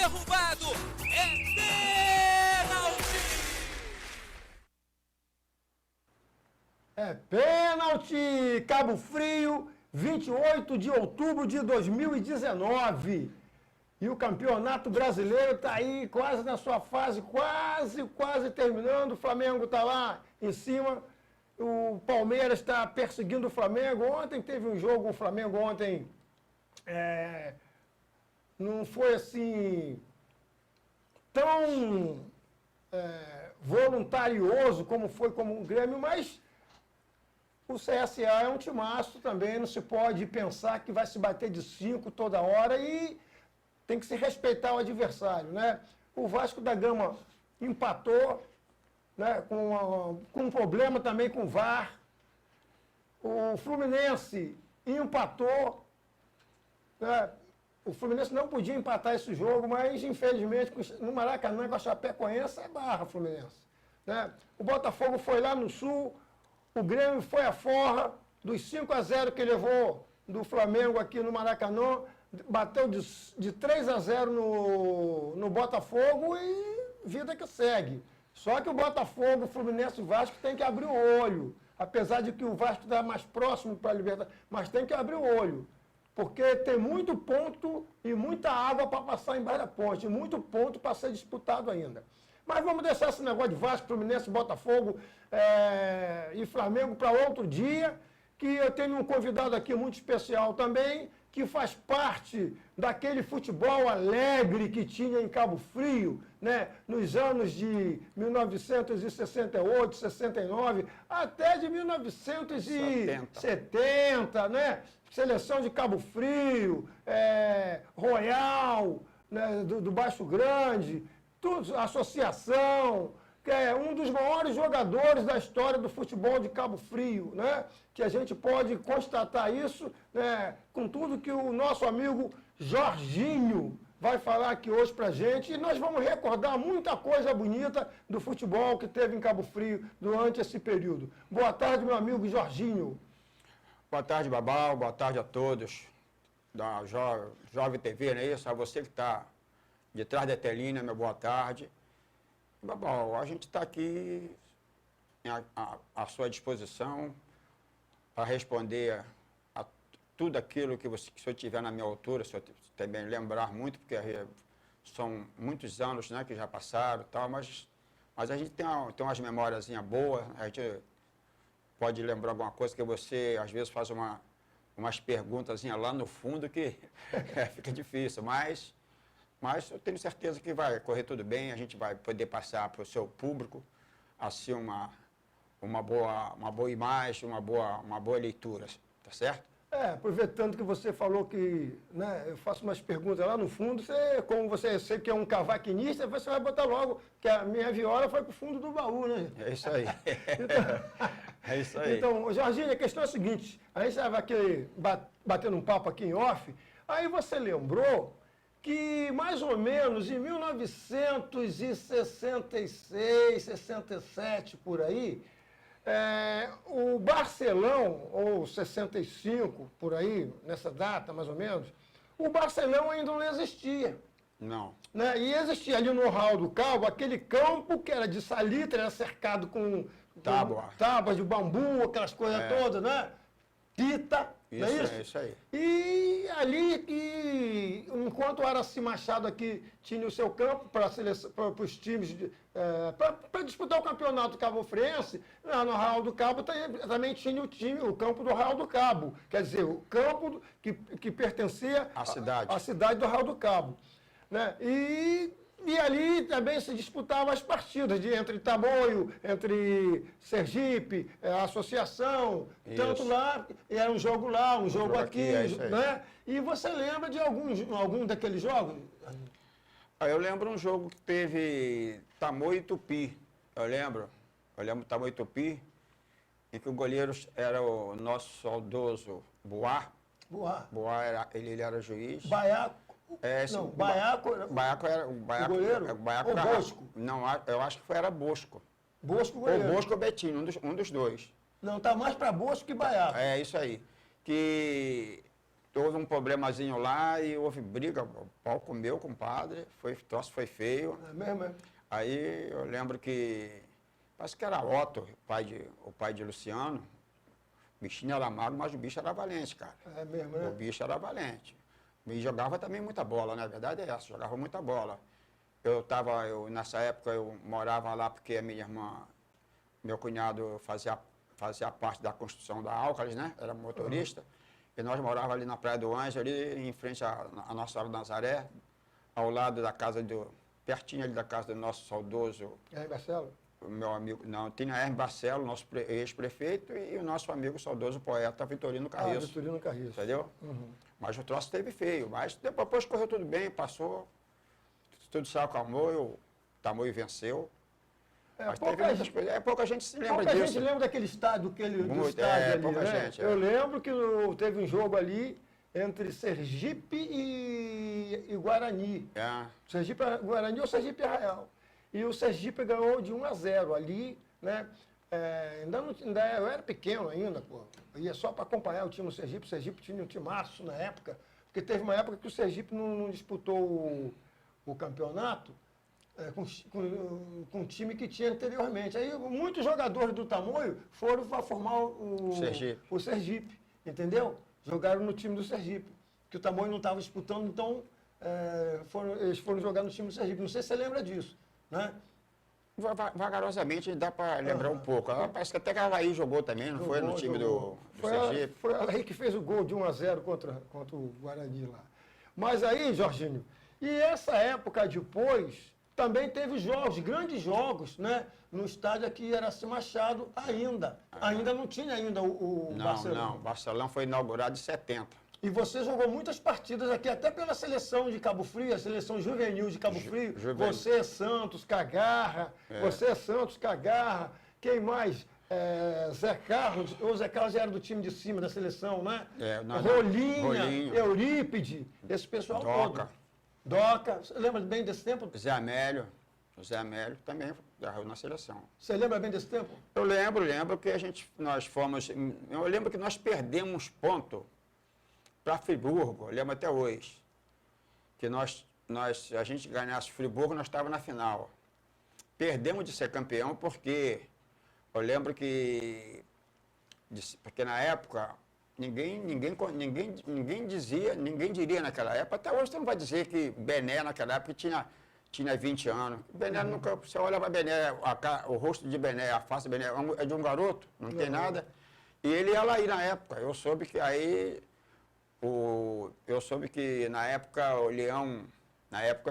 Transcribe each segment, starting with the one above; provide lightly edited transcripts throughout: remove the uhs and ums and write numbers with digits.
derrubado. É pênalti! Cabo Frio, 28 de outubro de 2019. E o Campeonato Brasileiro está aí quase na sua fase, quase terminando. O Flamengo está lá em cima. O Palmeiras está perseguindo o Flamengo. Ontem teve um jogo, o Flamengo ontem não foi assim tão voluntarioso como foi como o Grêmio, mas o CSA é um timaço também, não se pode pensar que vai se bater de 5 toda hora e tem que se respeitar o adversário, né? O Vasco da Gama empatou, né, com um problema também com o VAR. O Fluminense empatou, né? O Fluminense não podia empatar esse jogo, mas infelizmente no Maracanã com a Chapecoense é barra Fluminense, né? O Botafogo foi lá no Sul, o Grêmio foi a forra dos 5-0 que levou do Flamengo aqui no Maracanã, bateu de 3-0 no Botafogo e vida que segue. Só que o Botafogo, Fluminense e Vasco tem que abrir o olho. Apesar de que o Vasco está mais próximo para a Libertadores, mas tem que abrir o olho. Porque tem muito ponto e muita água para passar embaixo da ponte, muito ponto para ser disputado ainda. Mas vamos deixar esse negócio de Vasco, Fluminense, Botafogo e Flamengo para outro dia, que eu tenho um convidado aqui muito especial também, que faz parte daquele futebol alegre que tinha em Cabo Frio, né, nos anos de 1968, 69, até de 1970, né? Seleção de Cabo Frio, Royal, né, do Baixo Grande, tudo, associação, que é um dos maiores jogadores da história do futebol de Cabo Frio, né? Que a gente pode constatar isso, né, com tudo que o nosso amigo Jorginho vai falar aqui hoje pra gente, e nós vamos recordar muita coisa bonita do futebol que teve em Cabo Frio durante esse período. Boa tarde, meu amigo Jorginho. Boa tarde, Babal, boa tarde a todos da Jovem TV, não é isso? A você que está de trás da telinha, meu boa tarde. Babal, a gente está aqui à sua disposição para responder a tudo aquilo que o senhor tiver na minha altura, se eu também lembrar muito, porque são muitos anos, né, que já passaram e tal, mas a gente tem umas memórias boas, a gente pode lembrar alguma coisa que você, às vezes, faz umas perguntas lá no fundo que fica difícil, mas eu tenho certeza que vai correr tudo bem, a gente vai poder passar para o seu público assim uma boa imagem, uma boa leitura, tá certo? Aproveitando que você falou que, né, eu faço umas perguntas lá no fundo, como você sei que é um cavaquinista, você vai botar logo que a minha viola foi para o fundo do baú, né? É isso aí. É isso aí. Então, Jorginho, a questão é a seguinte, a gente estava aqui batendo um papo aqui em off, aí você lembrou que mais ou menos em 1966, 67, por aí, o Barcelão, ou 65, por aí, nessa data mais ou menos, o Barcelão ainda não existia. Não. Né? E existia ali no Hall do Cabo aquele campo que era de salitre, era cercado com tábuas de bambu, aquelas coisas todas, né? Pita, isso, não é isso? É isso aí. E ali, enquanto o Araci Machado aqui tinha o seu campo para os times, para disputar o campeonato cabo-friense, lá no Arraial do Cabo também tinha o campo do Arraial do Cabo. Quer dizer, o campo que pertencia à cidade do Arraial do Cabo. Né? E ali também se disputavam as partidas entre Tamoio, entre Sergipe, a associação, isso. Tanto lá, era um jogo lá, um jogo aqui, né? E você lembra de algum daqueles jogos? Eu lembro um jogo que teve Tamoio e Tupi, eu lembro Tamoio e Tupi, em que o goleiro era o nosso saudoso Boá. Ele era juiz. Baiaco. Baiaco era o goleiro? Baiaco ou Bosco? Não, eu acho que era Bosco. Bosco goleiro. Ou Bosco ou Betinho, um dos dois. Não, tá mais para Bosco que Baiaco. É isso aí. Que houve um problemazinho lá e houve briga, o pau comeu com o padre, o troço foi feio. É mesmo, é? Aí eu lembro que, parece que era Otto, o pai de Luciano, o bichinho era magro, mas o bicho era valente, cara. É mesmo, O né? bicho era valente. E jogava também muita bola, na verdade é essa, jogava muita bola. Nessa época eu morava lá porque a minha irmã, meu cunhado fazia parte da construção da Alcalis, né? Era motorista. E nós morávamos ali na Praia do Anjo, ali em frente à Nossa Senhora do Nazaré, ao lado da casa pertinho ali da casa do nosso saudoso, É, Marcelo? o meu amigo, não, tinha Hermes Barcelo, nosso ex-prefeito, e o nosso amigo saudoso poeta Vitorino Carriço. Vitorino Carriço. Entendeu? Uhum. Mas o troço esteve feio, mas depois correu tudo bem, passou, tudo se acalmou, o Tamoio venceu. Mas teve muitas coisas. Pouca gente se lembra pouca disso. gente lembra daquele estádio, do Muito, estádio ali, pouca né? gente, Eu lembro que teve um jogo ali entre Sergipe e Guarani. É. Sergipe Guarani ou Sergipe Arraial. E o Sergipe ganhou de 1-0 ali, né? Eu era pequeno ainda, pô. Eu ia só para acompanhar o time do Sergipe. O Sergipe tinha um timaço na época, porque teve uma época que o Sergipe não disputou o campeonato com o time que tinha anteriormente. Aí muitos jogadores do Tamoio foram para formar o Sergipe, entendeu? Jogaram no time do Sergipe, que o Tamoio não estava disputando, então eles foram jogar no time do Sergipe. Não sei se você lembra disso, né? Vagarosamente dá para lembrar um pouco. Parece que até que a Havaí jogou também, não foi? No time do Sergipe. Foi a Havaí que fez o gol de 1-0 contra o Guarani lá. Mas aí, Jorginho, e essa época depois, também teve jogos, grandes jogos, né? No estádio aqui Iraci Machado ainda. Ainda não tinha ainda o Barcelona. Não, o Barcelona foi inaugurado em 70. E você jogou muitas partidas aqui, até pela seleção de Cabo Frio, a seleção juvenil de Cabo Frio. Você, Santos, Cagarra, quem mais? Zé Carlos, o Zé Carlos já era do time de cima da seleção, né? Rolinha, Eurípide, esse pessoal todo. Doca, você lembra bem desse tempo? Zé Amélio também jarrou na seleção. Você lembra bem desse tempo? Eu lembro que eu lembro que nós perdemos ponto para Friburgo, eu lembro até hoje, que a gente ganhasse Friburgo, nós estávamos na final. Perdemos de ser campeão porque eu lembro porque na época ninguém diria naquela época, até hoje você não vai dizer que Bené naquela época tinha 20 anos. Bené nunca, você olha para Bené, o rosto de Bené, a face de Bené é de um garoto, não tem nada. E ele ia lá aí na época, eu soube que na época o Leão,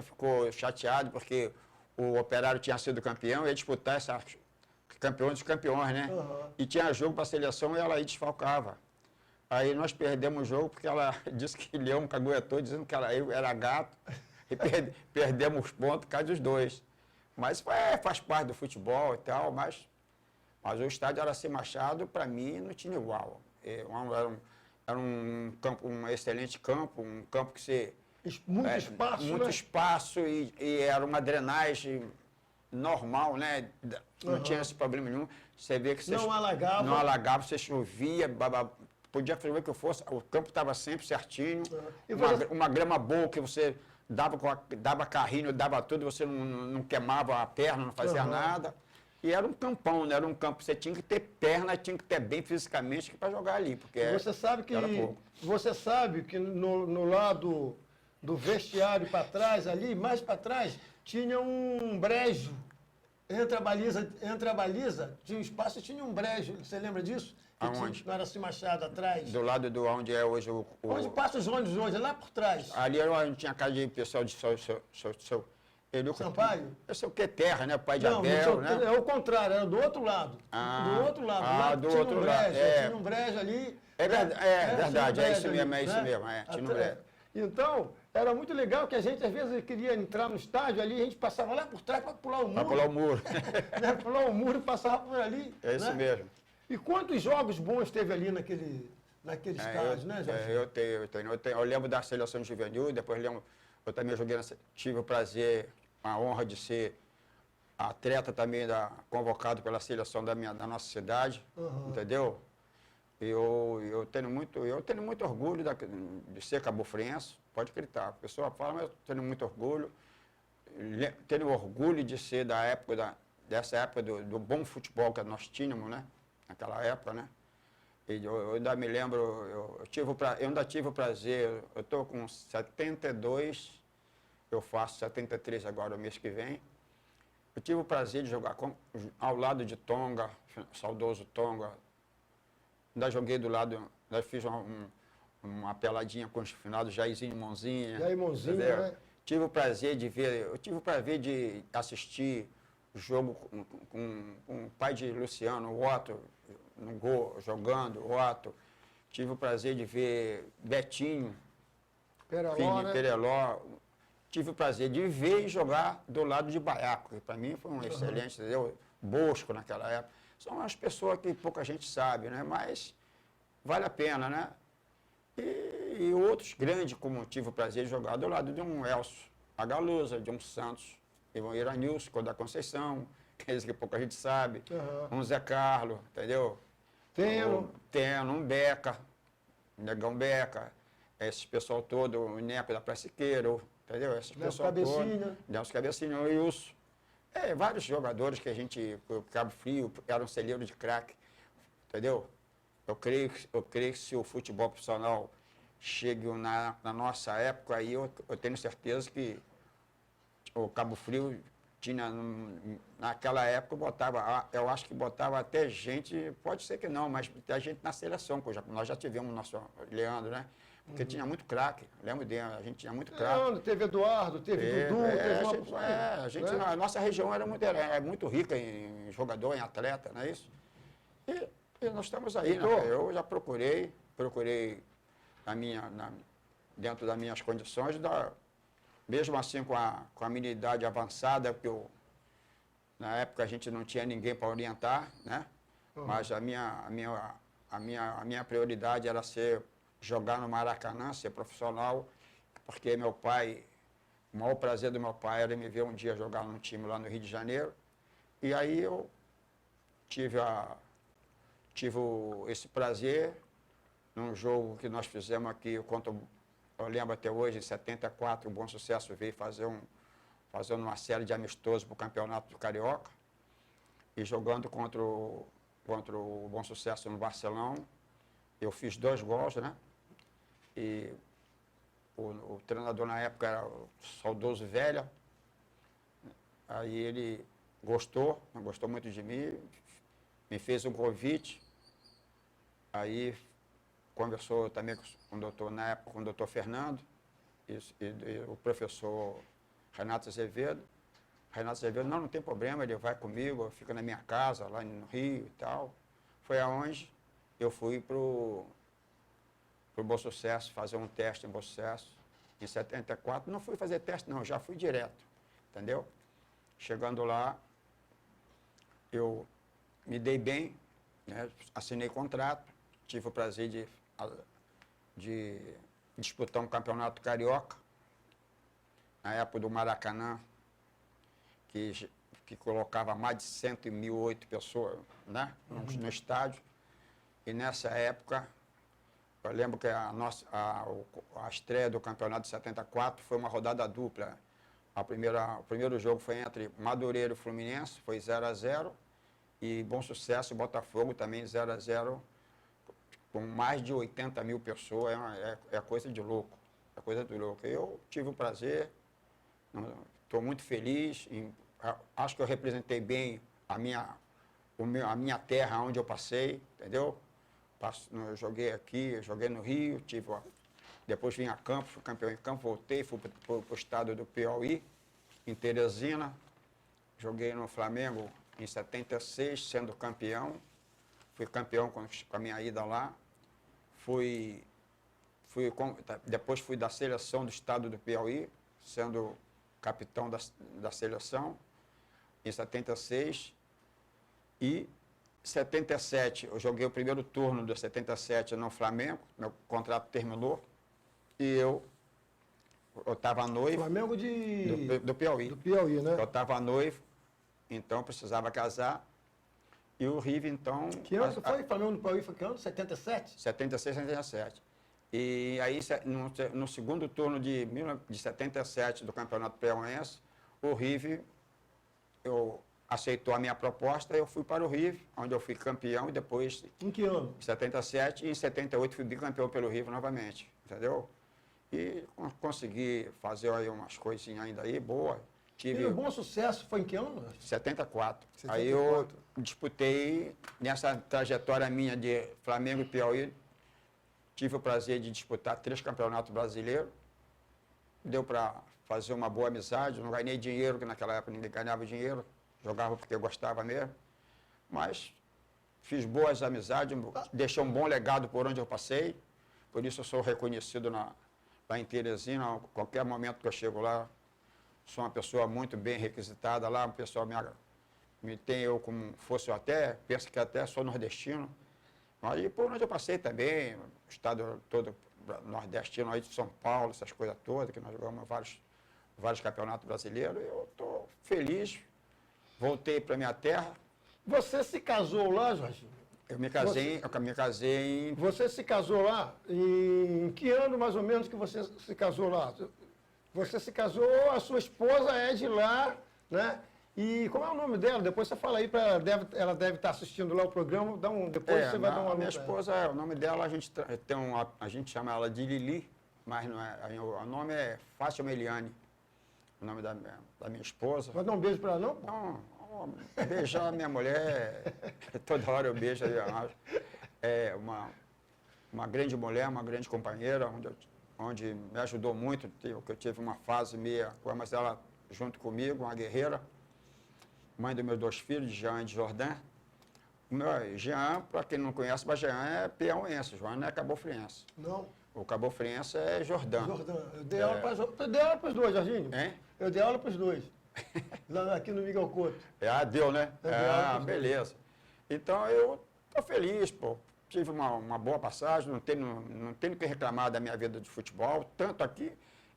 ficou chateado porque o Operário tinha sido campeão e ia disputar essa campeão dos campeões, né? E tinha jogo para a seleção e ela aí desfalcava. Aí nós perdemos o jogo porque ela disse que Leão caguetou, dizendo que ela era gato, e perdemos os pontos por causa dos dois. Mas faz parte do futebol e tal, mas o estádio Iraci Machado, para mim, não tinha igual. Era um campo, um excelente campo, um campo que você... Muito espaço e era uma drenagem normal, né? Não tinha esse problema nenhum. Você vê que você... Não alagava, você chovia, podia fazer o que fosse, o campo estava sempre certinho. Uma grama boa que você dava carrinho, dava tudo, você não queimava a perna, não fazia nada. E era um campão, né? Era um campo, você tinha que ter perna, tinha que ter bem fisicamente para jogar ali, porque você sabe que no lado do vestiário para trás, ali, mais para trás, tinha um brejo. Entre a baliza, tinha um espaço e tinha um brejo. Você lembra disso? Aonde? Não era assim Machado atrás. Do lado de onde é hoje o... Onde passa os ônibus hoje, lá por trás. Ali era onde tinha casa de pessoal de Sampaio? Eu sei o que, Terra, né? Pai de Abel, né? É o contrário, era do outro lado. Do outro lado. Lá tinha um brejo, tinha um brejo ali. É verdade, é isso mesmo, tinha um brejo. Então, era muito legal que a gente, às vezes, queria entrar no estádio ali, a gente passava lá por trás para pular o muro. Para pular o muro. Pular o muro e passava por ali. É isso mesmo. E quantos jogos bons teve ali naquele estádio, né, Jorge? Eu lembro da seleção juvenil, depois eu também tive o prazer, a honra de ser atleta também convocado pela seleção da nossa cidade, entendeu? Eu tenho muito orgulho de ser cabofriense, pode acreditar. A pessoa fala, mas eu tenho muito orgulho. Tenho orgulho de ser dessa época do bom futebol que nós tínhamos, né? Naquela época, né? E eu ainda me lembro, eu ainda tive o prazer, eu estou com 72, eu faço 73 agora, o mês que vem. Eu tive o prazer de jogar ao lado de Tonga, saudoso Tonga. Ainda joguei do lado, ainda fiz uma peladinha com os finados Jairzinho Monzinha. Jair Monzinha, entendeu? né? Tive o prazer de ver, eu tive o prazer de assistir o jogo com o pai de Luciano, o Otto, no gol, jogando, o Otto. Tive o prazer de ver Betinho, Pereló, né? Pereló. Tive o prazer de ver e jogar do lado de Baiaco, que para mim foi um excelente, entendeu? Bosco naquela época. São as pessoas que pouca gente sabe, né? Mas vale a pena, né? E outros grandes, como tive o prazer de jogar do lado de um Elcio Agalusa, de um Santos, e um Iranilson, da Conceição, aqueles que pouca gente sabe, um Zé Carlos, entendeu? Teno, um Beca, um Negão Beca, esse pessoal todo, o Neco da Praciqueira, entendeu? Esse pessoal todo. Nelson Cabecinha, o Wilson. Vários jogadores que o Cabo Frio era um celeiro de craque, entendeu? Eu creio que se o futebol profissional chegue na nossa época, aí eu tenho certeza que o Cabo Frio tinha, naquela época, eu acho que botava até gente, pode ser que não, mas até gente na seleção, nós já tivemos o nosso Leandro, né? Porque tinha muito craque, lembro dele, a gente tinha muito craque. Leandro, teve Eduardo, teve Dudu, teve uma... a nossa região era muito rica em jogador, em atleta, não é isso? E nós estamos aí, né? Eu já procurei dentro das minhas condições, mesmo assim com a minha idade avançada, porque na época a gente não tinha ninguém para orientar, né? Mas a minha prioridade era jogar no Maracanã, ser profissional, porque o maior prazer do meu pai era me ver um dia jogar num time lá no Rio de Janeiro. E aí eu tive esse prazer num jogo que nós fizemos aqui, eu lembro até hoje, em 74, o Bom Sucesso veio fazendo uma série de amistosos para o Campeonato do Carioca, e jogando contra o Bom Sucesso no Barcelão. Eu fiz 2 gols, né? E o treinador na época era o saudoso Velha. Aí ele gostou muito de mim, me fez um convite. Aí conversou também com o doutor, na época, com o doutor Fernando e o professor Renato Azevedo. Renato Azevedo, não tem problema, ele vai comigo, fica na minha casa, lá no Rio e tal. Foi aonde eu fui para o Bom Sucesso, fazer um teste em Bom Sucesso. Em 74, não fui fazer teste não, já fui direto, entendeu? Chegando lá, eu me dei bem, né? Assinei contrato, tive o prazer de disputar um campeonato carioca, na época do Maracanã, que colocava mais de 108 pessoas, né? No estádio. E nessa época, eu lembro que a estreia do campeonato de 74 foi uma rodada dupla. O primeiro jogo foi entre Madureira e Fluminense, foi 0-0, e Bom Sucesso e Botafogo também 0-0, com mais de 80 mil pessoas. É coisa de louco, é coisa de louco. Eu tive o prazer, estou muito feliz, acho que eu representei bem a minha terra onde eu passei, entendeu? Eu joguei aqui, joguei no Rio, depois vim a Campos, fui campeão em Campos, voltei, fui para o estado do Piauí, em Teresina, joguei no Flamengo em 76, sendo campeão, fui campeão com a minha ida lá, depois fui da seleção do estado do Piauí, sendo capitão da seleção, em 76, e 77, eu joguei o primeiro turno de 77 no Flamengo, meu contrato terminou, e eu estava noivo. Flamengo do Piauí. Do Piauí, né? Eu estava noivo, então precisava casar, E o River, então... Que ano foi? Flamengo no Piauí foi que ano? 77? 76, 77. E aí, no segundo turno de 77 do Campeonato Piauiense, o River aceitou a minha proposta, eu fui para o River, onde eu fui campeão e depois... Em que ano? Em 77 e em 78 fui bicampeão pelo River novamente, entendeu? E consegui fazer aí umas coisinhas ainda aí, boa. E o Bom Sucesso foi em que ano? 74. 74. Aí eu disputei, nessa trajetória minha de Flamengo e Piauí, tive o prazer de disputar 3 campeonatos brasileiros. Deu para fazer uma boa amizade, não ganhei dinheiro, que naquela época ninguém ganhava dinheiro, jogava porque eu gostava mesmo. Mas fiz boas amizades, deixei um bom legado por onde eu passei, por isso eu sou reconhecido lá em Teresina, a qualquer momento que eu chego lá, sou uma pessoa muito bem requisitada lá, o pessoal me tem eu como fosse eu até, penso que até sou nordestino. Aí por onde eu passei também, o estado todo nordestino aí de São Paulo, essas coisas todas, que nós jogamos vários campeonatos brasileiros, eu estou feliz, voltei para minha terra. Você se casou lá, Jorginho? Eu me casei em... Você se casou lá? Em que ano mais ou menos que você se casou lá? Você se casou, a sua esposa é de lá, né? E como é o nome dela? Depois você fala aí para ela deve estar assistindo lá o programa, depois você vai dar uma minha esposa, o nome dela, a gente chama ela de Lili, mas não é, o nome é Fátima Eliane, o nome da minha esposa. Vai dar um beijo para ela, não? Não, beijar a minha mulher, toda hora eu beijo, é uma grande mulher, uma grande companheira, onde me ajudou muito, eu tive uma fase meia, mas ela junto comigo, uma guerreira, mãe dos meus 2 filhos, de Jean e de Jordan. O meu Jean, para quem não conhece, mas Jean é piauiense, João não é cabofriense. Não. O cabofriense é Jordan. Jordan. Eu dei aula para os dois, Jorginho. Hein? Eu dei aula para os dois. Lá aqui no Miguel Couto. Deu, né? Beleza. Então, eu estou feliz, pô. Tive uma boa passagem, não tenho o que reclamar da minha vida de futebol, tanto aqui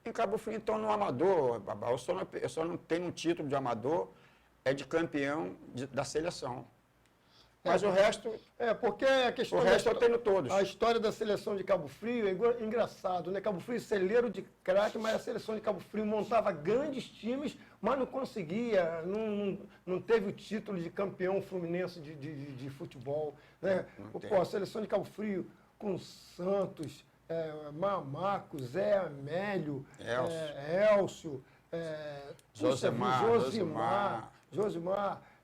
em Cabo Frio, então no amador, Babá. Eu só não tenho um título de amador, é de campeão da seleção. Mas o resto... porque a questão... O resto eu tenho todos. A história da seleção de Cabo Frio é engraçado, né? Cabo Frio, celeiro de craque, mas a seleção de Cabo Frio montava grandes times, mas não conseguia, não teve o título de campeão fluminense de futebol, né? A seleção de Cabo Frio com Santos, Mamaco, Zé Amélio, Elcio, Josimar,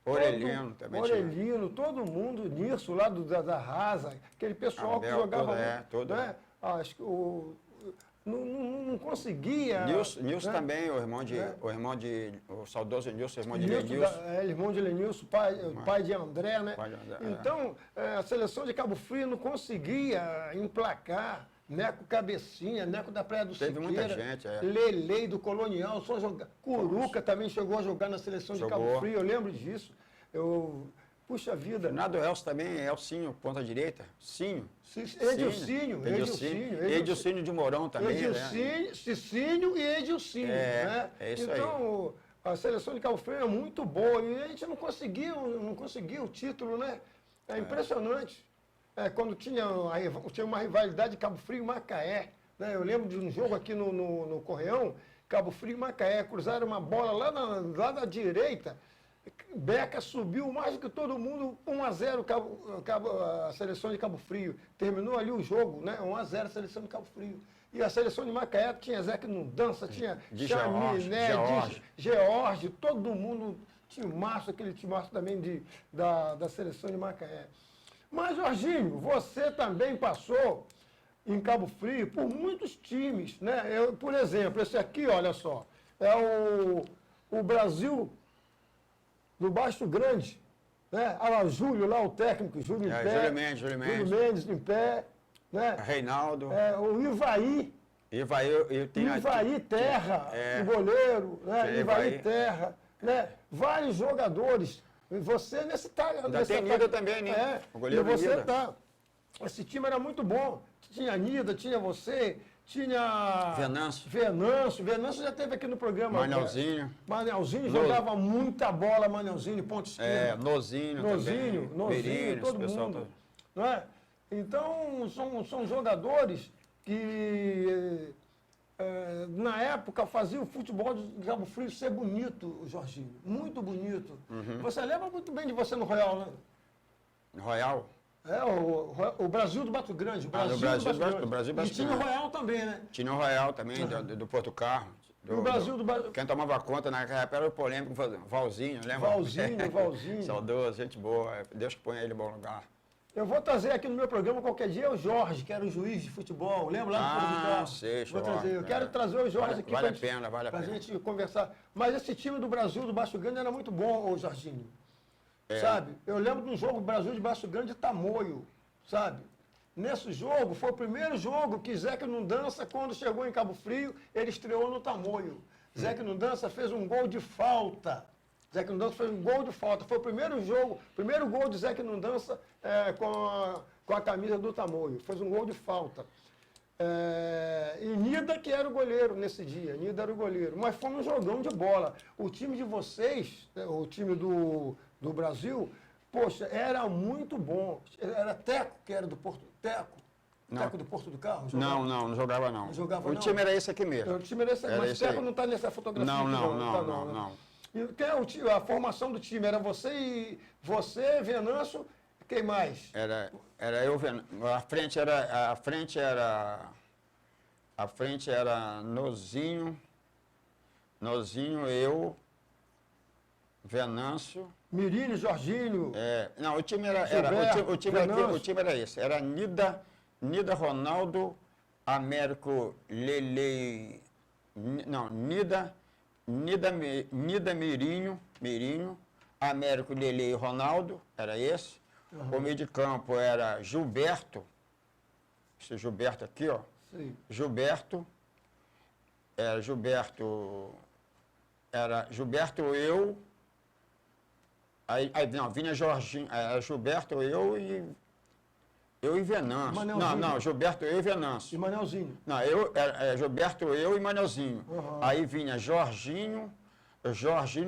Orelhino também. Orelhino, todo mundo, Nirso lá da Rasa, aquele pessoal que jogava. Né? Acho que não conseguia. Nilson né? também, o saudoso Nilson, irmão de Nilson, Lenilson. Irmão de Lenilson, pai de André, né? Então, a seleção de Cabo Frio não conseguia emplacar. Neco Cabecinha, Neco da Praia do Siqueira, muita gente, Lelei do Colonial, Curuca também chegou a jogar na seleção de Cabo Frio, eu lembro disso. Puxa vida. Nado Elcio também, Elcinho, ponta direita, Cinho. Edilcinho de Mourão também. Cicinho e Edilcinho. Né? É isso então, a seleção de Cabo Frio é muito boa e a gente não conseguiu o título, né? É impressionante. Quando tinha uma rivalidade de Cabo Frio e Macaé. Né? Eu lembro de um jogo aqui no Correão, Cabo Frio e Macaé, cruzaram uma bola lá da direita, Beca subiu mais do que todo mundo, 1-0 a seleção de Cabo Frio. Terminou ali o jogo, né? 1-0 a seleção de Cabo Frio. E a seleção de Macaé tinha Zé que não dança, tinha Chaminé, George, todo mundo, aquele timaço também da seleção de Macaé. Mas, Jorginho, você também passou em Cabo Frio por muitos times, né? Por exemplo, esse aqui, olha só, é o Brasil do Baixo Grande, né? Olha lá, Júlio, lá o técnico, Júlio em pé. Júlio Mendes em pé, né? Reinaldo. O Ivaí. Ivaí Terra, o goleiro, né? Ivaí Terra, né? Vários jogadores. E você nesse tem Nida também, né? O goleiro e você tá. Esse time era muito bom. Tinha Nida, tinha você, tinha Venâncio. Venâncio já esteve aqui no programa. Manelzinho. Manelzinho jogava muita bola, Manelzinho, ponto esquerda. Nozinho Nozinho, Mirinho, todo pessoal mundo. todo. Não é? Então, são jogadores que, na época, faziam o futebol de Cabo Frio ser bonito, Jorginho. Muito bonito. Você lembra muito bem de você no Royal, né? Royal? O Brasil do Mato Grande. O Brasil, no Brasil do Mato do Brasil Grande. E tinha o Grande. Royal também, né? Tinha o Royal também, do Porto Carro. O Brasil do Quem tomava conta naquela época era o polêmico Valzinho, lembra? Valzinho. Saudoso, gente boa. Deus que ponha ele em bom lugar. Eu vou trazer aqui no meu programa qualquer dia o Jorge, que era o juiz de futebol. Lembra lá do Porto de Carro? Sei, Vou trazer. Eu quero trazer o Jorge aqui vale a pena. Pra gente conversar. Mas esse time do Brasil do Baixo Grande era muito bom, ô Jorginho. Sabe? Eu lembro de um jogo Brasil de Baixo Grande de Tamoio, sabe? Nesse jogo, foi o primeiro jogo que Zeca não dança, quando chegou em Cabo Frio, ele estreou no Tamoio. Zeca não dança fez um gol de falta. Zeca não dança fez um gol de falta. Foi o primeiro jogo, primeiro gol de Zeca não dança com a camisa do Tamoio. Fez um gol de falta. E Nida que era o goleiro nesse dia. Nida era o goleiro. Mas foi um jogão de bola. O time de vocês, o time do Brasil, poxa, era muito bom. Era Teco, que era do Porto. Teco do Porto do Carro? Jogava? Não jogava não. Não jogava, o time era esse aqui mesmo. O time era esse aqui, mas Teco não está nessa fotografia. Não. E quem é a formação do time? Era você, Venâncio, quem mais? Era eu, a frente era Nozinho, eu, Venâncio. Mirini, Jorginho. Não, o time era esse. Era Nida Ronaldo, Américo Lele. Não, Nida Mirinho, Américo Lele e Ronaldo, era esse. O meio de campo era Gilberto. Esse Gilberto aqui, ó. Sim. Gilberto, eu. Aí não, vinha Jorginho, Gilberto, eu e Venâncio. Não, Gilberto, eu e Venâncio. E Manelzinho. Não, Gilberto, eu e Manelzinho. Aí vinha Jorginho,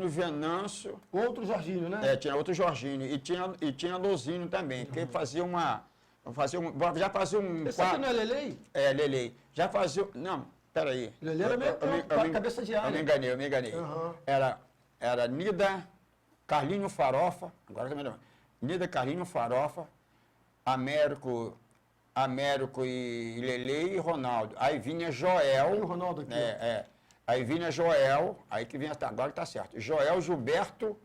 Venâncio. Outro Jorginho, né? Tinha outro Jorginho. E tinha Lozinho também, que já fazia um... Esse aqui não é Lelei? Lelei. Já fazia... Não, peraí. Lelei era meio cabeça de área. Eu me enganei. Era Nida, Carlinho Farofa, agora também não. Nida, Carlinho Farofa, Américo e Lelei e Ronaldo. Aí vinha Joel. E o Ronaldo aqui. Aí vinha Joel, aí que vinha, agora está certo. Joel, Gilberto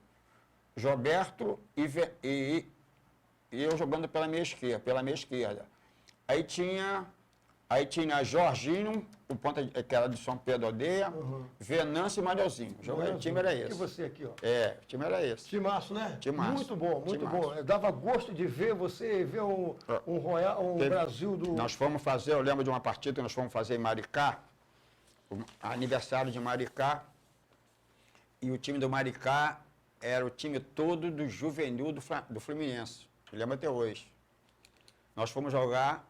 e eu jogando pela minha esquerda. Aí tinha Jorginho, o ponta que era de São Pedro Aldeia, Venâncio e Manelzinho. O time era esse. E você aqui, ó. O time era esse. Timaço, né? Timaço. Muito bom, muito Timaço. bom. Dava gosto de ver você, ver um Brasil do... Nós fomos fazer, eu lembro de uma partida que nós fomos fazer em Maricá, aniversário de Maricá, e o time do Maricá era o time todo do juvenil do Fluminense. Eu lembro até hoje. Nós fomos jogar,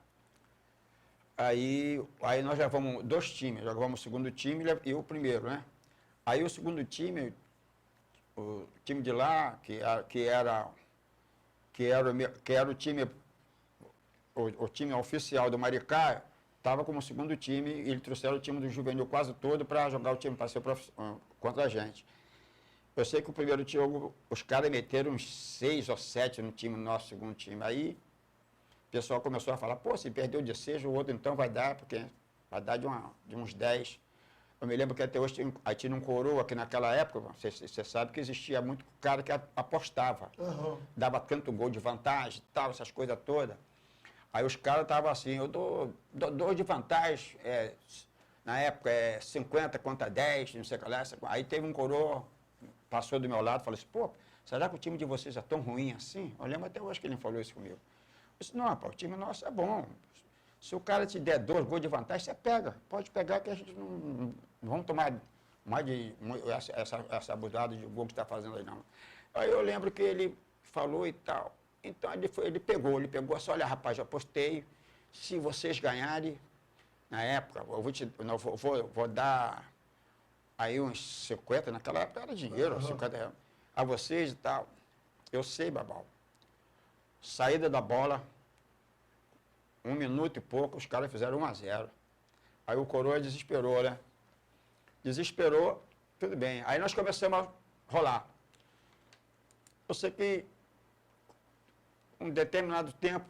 aí nós levamos 2 times, jogamos o segundo time e o primeiro, né? Aí o segundo time, o time de lá, que era o time oficial do Maricá, estava como segundo time, e eles trouxeram o time do juvenil quase todo para jogar o time, para ser contra a gente. Eu sei que o primeiro jogo, os caras meteram uns 6 ou 7 no nosso segundo time. Aí o pessoal começou a falar, pô, se perdeu de 6, o outro então vai dar, porque vai dar de uns 10. Eu me lembro que até hoje tinha um coroa, que naquela época, você sabe que existia muito cara que apostava. Dava tanto gol de vantagem e tal, essas coisas todas. Aí os caras estavam assim, eu dou 2 de vantagem, na época 50 contra 10, não sei o que lá. Aí teve um coroa, passou do meu lado, falou assim, pô, será que o time de vocês é tão ruim assim? Eu lembro até hoje que ele falou isso comigo. Eu disse, não, rapaz, o time nosso é bom. Se o cara te der 2 gols de vantagem, você pega. Pode pegar que a gente não vamos tomar mais de essa abusada de gol que está fazendo aí, não. Aí eu lembro que ele falou e tal. Então ele pegou assim, olha, rapaz, eu apostei, se vocês ganharem, na época, vou dar aí uns 50, naquela época era dinheiro, 50 reais, a vocês e tal. Eu sei, Babal. Saída da bola, 1 minuto e pouco, os caras fizeram 1-0. Aí o Coroa desesperou, né? Desesperou, tudo bem. Aí nós começamos a rolar. Eu sei que um determinado tempo,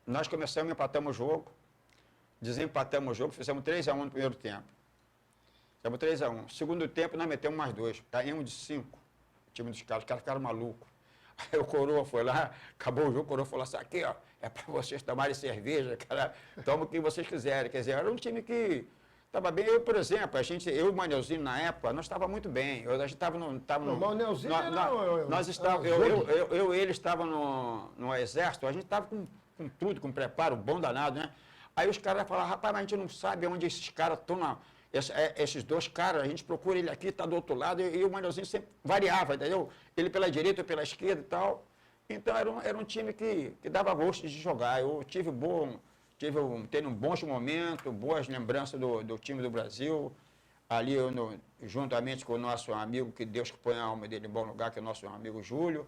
nós começamos, empatamos o jogo, desempatamos o jogo, fizemos 3-1 no primeiro tempo. Fizemos 3-1. Segundo tempo, nós metemos mais 2. Caímos de 5. O time dos caras, os caras ficaram malucos. Aí o Coroa foi lá, acabou o jogo, o Coroa falou assim, aqui, ó, é para vocês tomarem cerveja, cara, toma o que vocês quiserem. Quer dizer, era um time que estava bem. Eu, por exemplo, eu e o Maneuzinho, na época, nós estávamos muito bem. A gente estava no... O Maneuzinho nós estávamos, eu e ele estávamos no exército, a gente estava com tudo, com preparo bom danado, né? Aí os caras falaram, rapaz, mas a gente não sabe onde esses caras estão, esses 2 caras, a gente procura ele aqui, está do outro lado, e o Maneuzinho sempre variava, entendeu? Ele pela direita, eu pela esquerda e tal. Então era um time que dava gosto de jogar. Eu tenho bons momentos, boas lembranças do time do Brasil. Ali, juntamente com o nosso amigo, que Deus que põe a alma dele em bom lugar, que é o nosso amigo Júlio,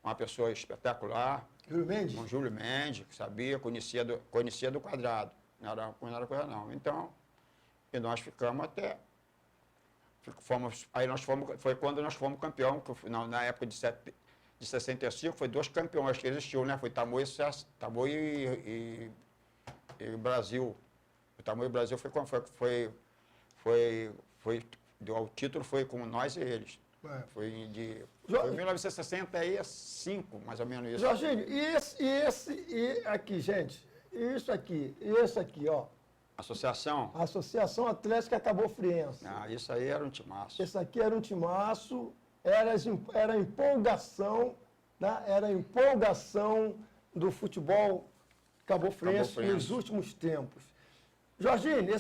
uma pessoa espetacular. Júlio Mendes? Com Júlio Mendes, que sabia, conhecia do quadrado. Não era coisa não. Então, e nós ficamos até... Foi quando nós fomos campeão, que na época de 65, foi 2 campeões que existiu, né? Foi Tamoio e Brasil. O Tamoio e Brasil o título foi com nós e eles. Foi em 1965, mais ou menos isso. Jorginho, e aqui, gente, esse aqui, ó. Associação? Associação Atlética Cabo Friense. Ah, isso aí era um timaço. Esse aqui era um timaço, era empolgação, tá? Era a empolgação do futebol cabo-friense nos últimos tempos. Jorginho,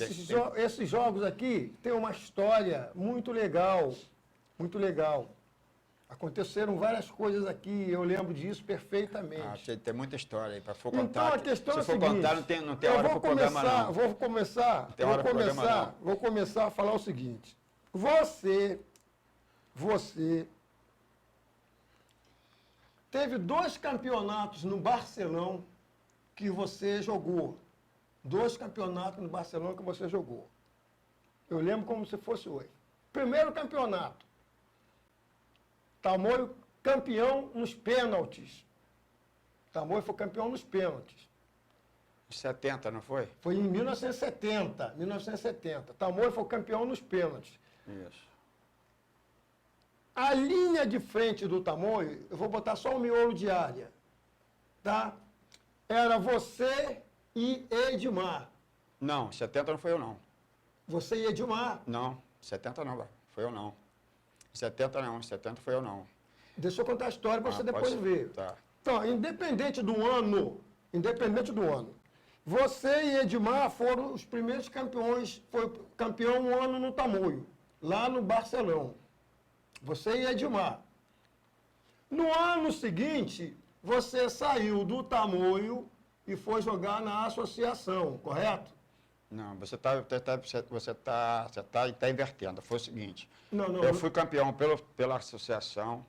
esses jogos aqui têm uma história muito legal, muito legal. Aconteceram várias coisas aqui, eu lembro disso perfeitamente. Tem muita história aí, para for contar. Então, a questão é a seguinte, contar, não tem hora para o programa, não. Vou começar a falar o seguinte. Você teve 2 campeonatos no Barcelão que você jogou. 2 campeonatos no Barcelona que você jogou. Eu lembro como se fosse hoje. Primeiro campeonato. Tamoio campeão nos pênaltis. Tamoio foi campeão nos pênaltis. Em 70, não foi? Foi em 1970. Tamoio foi campeão nos pênaltis. Isso. A linha de frente do Tamoio, eu vou botar só o miolo de área, tá? Era você e Edmar. Não, 70 não foi eu, não. Você e Edmar? Não, 70 não, foi eu, não. 70 não, 70 foi eu, não. Deixa eu contar a história para você depois ver. Tá. Então, independente do ano, você e Edmar foram os primeiros campeões, foi campeão um ano no Tamoio, lá no Barcelão. Você e Edmar. No ano seguinte, você saiu do Tamoio e foi jogar na associação, correto? Não, você está invertendo. Foi o seguinte, Não, eu fui campeão pela associação,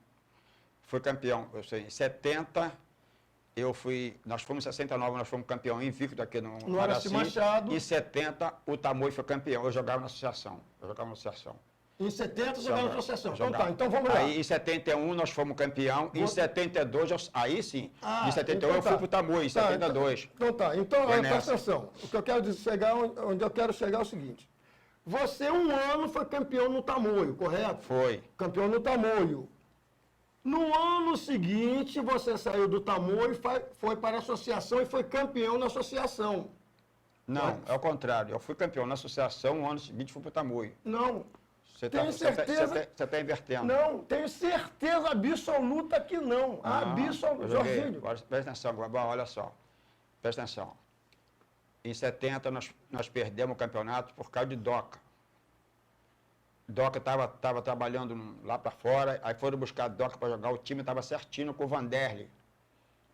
fui campeão, eu sei, em 70, nós fomos em 69, nós fomos campeão invicto aqui no Araci Machado. Em 70, o Tamoio foi campeão, eu jogava na associação. Em 70 você jogava na associação. Então tá, então vamos lá. Aí em 71 nós fomos campeão, em 72, aí sim, em 71 eu fui pro Tamoio, em 72. Então presta atenção. O que eu quero chegar, onde eu quero chegar é o seguinte. Você um ano foi campeão no Tamoio, correto? Foi. Campeão no Tamoio. No ano seguinte, você saiu do Tamoio, foi para a associação e foi campeão na associação. Não, é o contrário. Eu fui campeão na associação, no ano seguinte fui para o Tamoio. Não. Você está invertendo. Não, tenho certeza absoluta que não. Absoluta. Jorginho. Presta atenção, Guabão, olha só. Presta atenção. Em 70 nós perdemos o campeonato por causa de Doca. Doca estava trabalhando lá para fora, aí foram buscar Doca para jogar, o time estava certinho com o Vanderlei,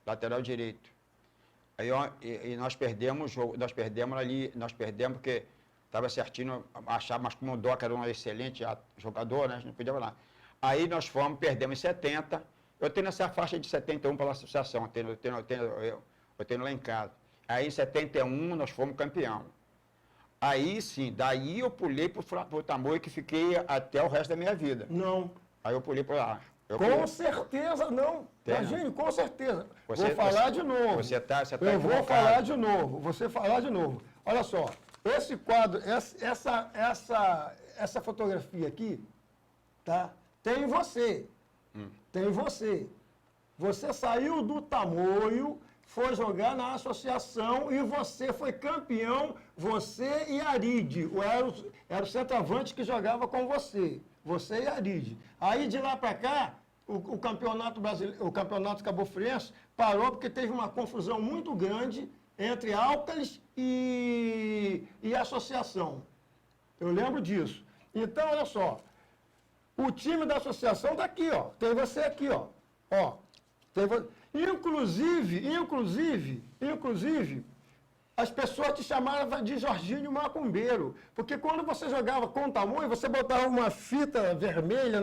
lateral direito. Aí nós perdemos o jogo, nós perdemos porque estava certinho, achava, mas como o Doca era um excelente jogador, né, a gente não podia falar. Aí nós perdemos em 70, eu tenho nessa faixa de 71 pela associação, eu tenho lá em casa. Aí em 71 nós fomos campeão. Aí sim, daí eu pulei para o Tamoio, que fiquei até o resto da minha vida. Não. Aí eu pulei para lá. Com certeza não. Imagine, com certeza. Vou falar de novo. Você tá eu vou falar de novo. Você falar de novo. Olha só, esse quadro, essa fotografia aqui, tá? Tem você. Tem você. Você saiu do Tamoio, foi jogar na associação e você foi campeão, você e Aride. Era o centroavante que jogava com você. Você e Aride. Aí de lá para cá, o campeonato brasileiro, o campeonato cabo-friense parou porque teve uma confusão muito grande entre Álcalis e associação. Eu lembro disso. Então, olha só. O time da associação está aqui, ó. Tem você aqui, ó. Ó. Inclusive, as pessoas te chamavam de Jorginho Macumbeiro. Porque quando você jogava com o Tamoio, você botava uma fita vermelha,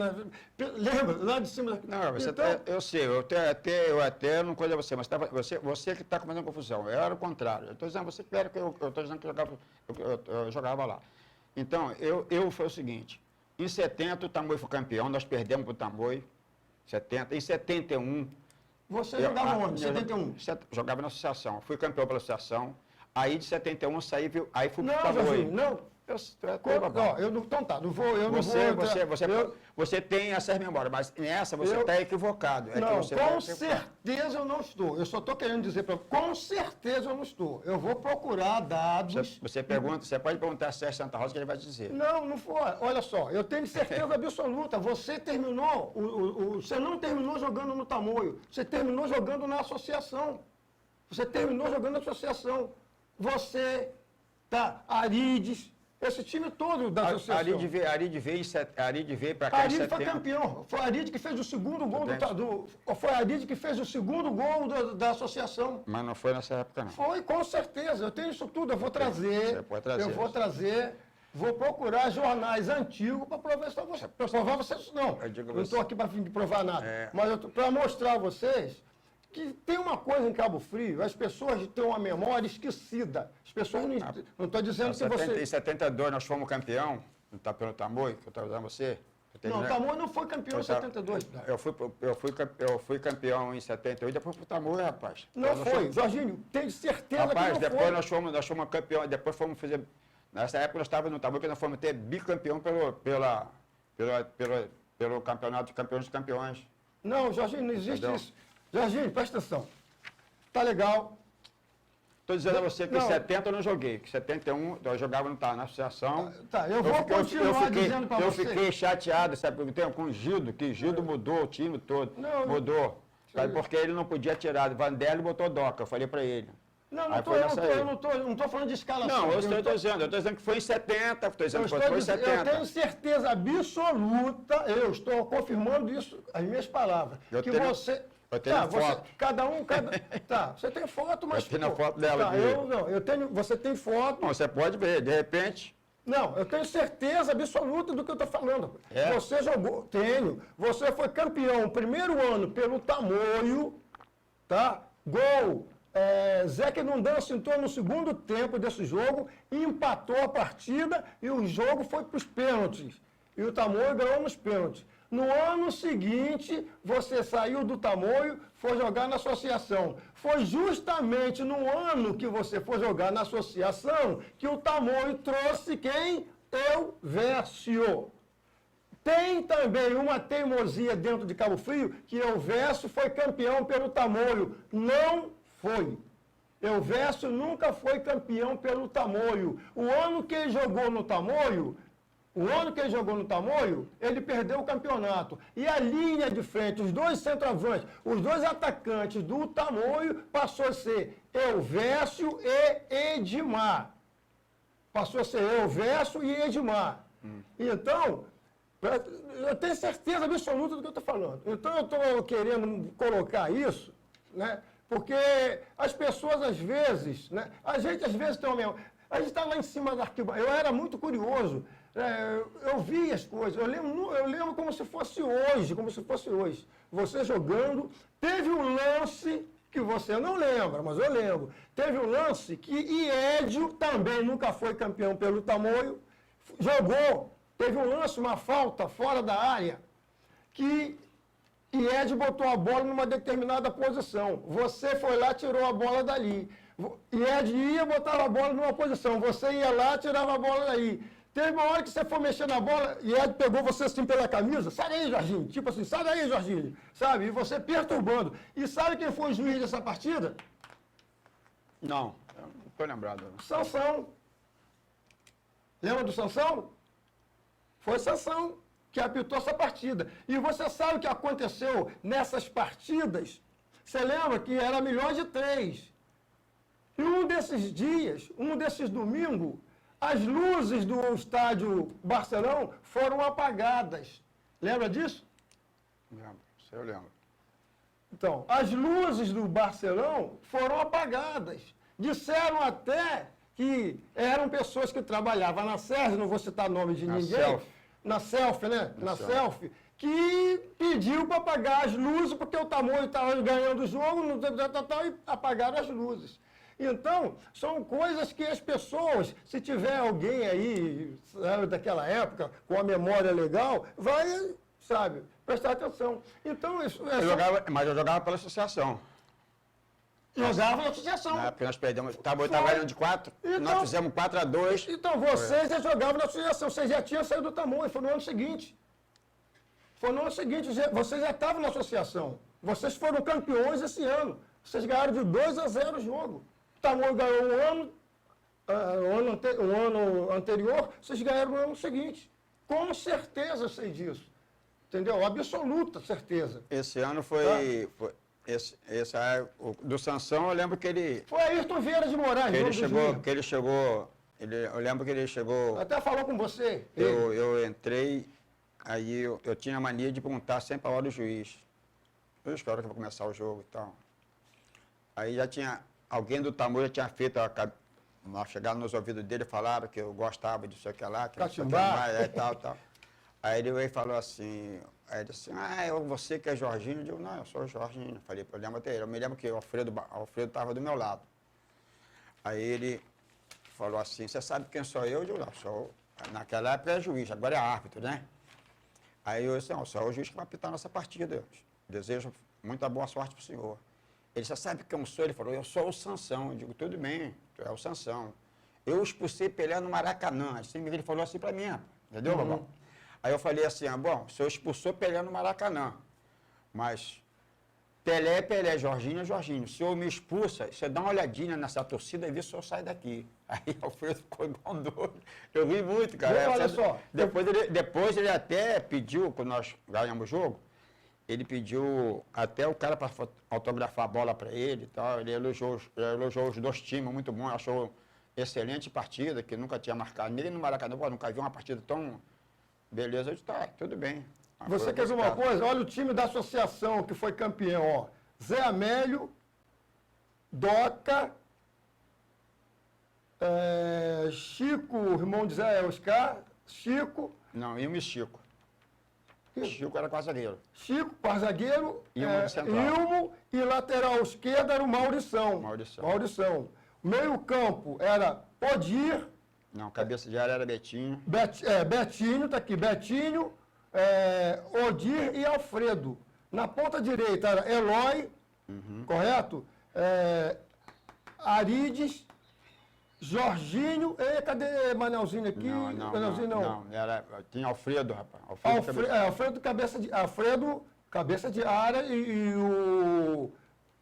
lembra? Lá de cima. Não, você então, eu sei, eu até não conheço você, mas você que está cometendo confusão. Eu era o contrário. Eu estou dizendo, você que era que eu estou dizendo que eu jogava lá. Então, foi o seguinte. Em 70, o Tamoio foi campeão, nós perdemos para o Tamoio. 70. Em 71... Você jogava onde? 71? Jogava na associação. Fui campeão pela associação. Aí, de 71, saí, aí fui para o Tamoio. Jorginho, não. Então tá, você tem essas memórias, mas nessa você está equivocado. Com certeza eu não estou. Eu só estou querendo dizer para você, com certeza eu não estou. Eu vou procurar dados. Você pode perguntar a Sérgio Santa Rosa que ele vai te dizer. Não foi. Olha só, eu tenho certeza absoluta. Você terminou, você não terminou jogando no Tamoio, você terminou jogando na associação. Você terminou jogando na associação. Você, Arides. Esse time todo da associação. Aride veio para cá Aride em 70. Foi campeão. Foi Aride que fez o segundo gol foi Aride que fez o segundo gol da associação. Mas não foi nessa época, não. Foi, com certeza. Eu tenho isso tudo. Eu vou trazer. Você pode trazer. Eu vou trazer. Vou procurar jornais antigos para provar isso para vocês. Para provar vocês, não. Eu não estou aqui para provar nada. Mas para mostrar a vocês que tem uma coisa em Cabo Frio, as pessoas têm uma memória esquecida. As pessoas não estou dizendo que você... Em 72 nós fomos campeão, não está pelo Tamoio, que eu estava dizendo a você. Não, o Tamoio não foi campeão em 72. Eu fui campeão em 78, depois pro Tamoio, rapaz. Não foi, Jorginho, tenho certeza que não depois nós fomos campeão, depois fomos fazer... Nessa época nós estávamos no Tamoio, que nós fomos ter bicampeão pelo campeonato de campeões de campeões. Não, Jorginho, não existe isso. Jorginho, presta atenção. Tá legal. Estou dizendo a você que em 70 eu não joguei, que em 71 eu jogava na associação. Tá, eu vou continuar dizendo para você. Eu fiquei chateado, sabe, com o Gildo, que Gildo mudou o time todo. Mudou. Sabe, porque ele não podia tirar do Vandelli e botou Doca, eu falei para ele. Não estou falando de escalação. Não, eu estou dizendo que foi em 70, estou dizendo que foi em 70. Eu tenho certeza absoluta, eu estou confirmando isso, as minhas palavras, você... Eu tenho foto. Você tem foto, mas... Eu tenho a foto dela. Você tem foto... Não, você pode ver, de repente... Não, eu tenho certeza absoluta do que eu estou falando. Você jogou, você foi campeão primeiro ano pelo Tamoio, tá? Gol, Zé Quinundança entrou no segundo tempo desse jogo, empatou a partida e o jogo foi para os pênaltis. E o Tamoio ganhou nos pênaltis. No ano seguinte, você saiu do Tamoio, foi jogar na associação. Foi justamente no ano que você foi jogar na associação que o Tamoio trouxe quem? Elvésio. Tem também uma teimosia dentro de Cabo Frio que Elvésio foi campeão pelo Tamoio. Não foi. Elvésio nunca foi campeão pelo Tamoio. O ano que ele jogou no Tamoio... ele perdeu o campeonato. E a linha de frente, os dois centroavantes, os dois atacantes do Tamoio, passou a ser Elvésio e Edmar. Passou a ser Elvésio e Edmar. Então, eu tenho certeza absoluta do que eu estou falando. Então, eu estou querendo colocar isso, né? Porque as pessoas, às vezes, né? A gente, às vezes, tem uma memória... A gente está lá em cima da arquibancada. Eu era muito curioso. Eu vi as coisas. Eu lembro como se fosse hoje, Você jogando. Teve um lance que você não lembra, mas eu lembro. Teve um lance que Iédio também nunca foi campeão pelo Tamoio. Jogou. Teve um lance, uma falta fora da área, que Iédio botou a bola numa determinada posição. Você foi lá e tirou a bola dali. Iédio ia botar a bola numa posição. Você ia lá e tirava a bola daí. Teve uma hora que você foi mexer na bola, Iédio pegou você assim pela camisa. Sai daí, Jorginho. Tipo assim, sai daí, Jorginho. Sabe? E você perturbando. E sabe quem foi o juiz dessa partida? Não, eu não estou lembrado. Sansão. Lembra do Sansão? Foi Sansão que apitou essa partida. E você sabe o que aconteceu nessas partidas? Você lembra que era milhões de 3. E um desses dias, um desses domingos, as luzes do estádio Barcelão foram apagadas. Lembra disso? Lembro, isso eu lembro. Então, as luzes do Barcelão foram apagadas. Disseram até que eram pessoas que trabalhavam na Sérgio, não vou citar nome de ninguém. Na Selfie, né? Na Selfie, que pediu para apagar as luzes, porque o Tamoio estava ganhando o jogo, e apagaram as luzes. Então, são coisas que as pessoas, se tiver alguém aí, sabe, daquela época, com a memória legal, vai, sabe, prestar atenção. Então, isso é. Mas eu jogava pela associação. Jogava na associação. Na época nós perdemos, o Tamoio estava ganhando de 4, Então, nós fizemos 4-2. Então, vocês já jogavam na associação, vocês já tinham saído do Tamoio, foi no ano seguinte. Vocês já estavam na associação. Vocês foram campeões esse ano. Vocês ganharam de 2-0 o jogo. O Tamoio ganhou um ano anterior, vocês ganharam no ano seguinte. Com certeza eu sei disso. Entendeu? Absoluta certeza. Esse ano foi do Sansão, eu lembro que ele... Foi Ayrton Vieira de Moraes. Eu lembro que ele chegou... Até falou com você. Eu entrei, aí eu tinha a mania de perguntar sempre a hora do juiz. Eu espero que vai começar o jogo e tal. Aí já tinha... Alguém do Tamoio já tinha feito chegaram nos ouvidos dele, falaram que eu gostava disso aqui lá, que Catimbá. tal. Aí ele veio e falou assim, você que é Jorginho? Eu digo, não, eu sou o Jorginho. Falei, eu lembro até ele. Eu me lembro que o Alfredo estava do meu lado. Aí ele falou assim, você sabe quem sou eu? Eu digo, não, naquela época era juiz, agora é árbitro, né? Aí eu disse, não, sou o juiz que vai apitar nossa partida. Desejo muita boa sorte para o senhor. Ele já sabe quem eu sou? Ele falou, eu sou o Sansão. Eu digo, tudo bem, tu é o Sansão. Eu expulsei Pelé no Maracanã. Assim, ele falou assim para mim, entendeu, Babão? Aí eu falei assim, bom, o senhor expulsou Pelé no Maracanã, mas Pelé é Pelé, Jorginho é Jorginho. O senhor me expulsa, você dá uma olhadinha nessa torcida e vê se o senhor sai daqui. Aí o Alfredo ficou igual um doido. Eu ri muito, cara. Olha só. Depois ele até pediu, quando nós ganhamos o jogo, ele pediu até o cara para autografar a bola para ele e tal. Ele elogiou os dois times, muito bom, achou excelente partida, que nunca tinha marcado. Nem no Maracanã, nunca vi uma partida tão... Beleza, eu disse, tá, tudo bem. Você quer ver uma coisa? Olha o time da associação que foi campeão, ó. Zé Amélio, Doca, Chico, irmão de Zé Oscar, Chico. Não, e o Chico. Chico era quase zagueiro. Chico, quase zagueiro, Ilmo e lateral esquerdo era o Maurição. Meio campo era Odir. Não, cabeça de área era Betinho. Betinho, tá aqui, Betinho, Odir e Alfredo. Na ponta direita era Eloy, correto? Arides, Jorginho, cadê Manelzinho aqui? Não. Tinha Alfredo, rapaz. Alfredo cabeça de área e o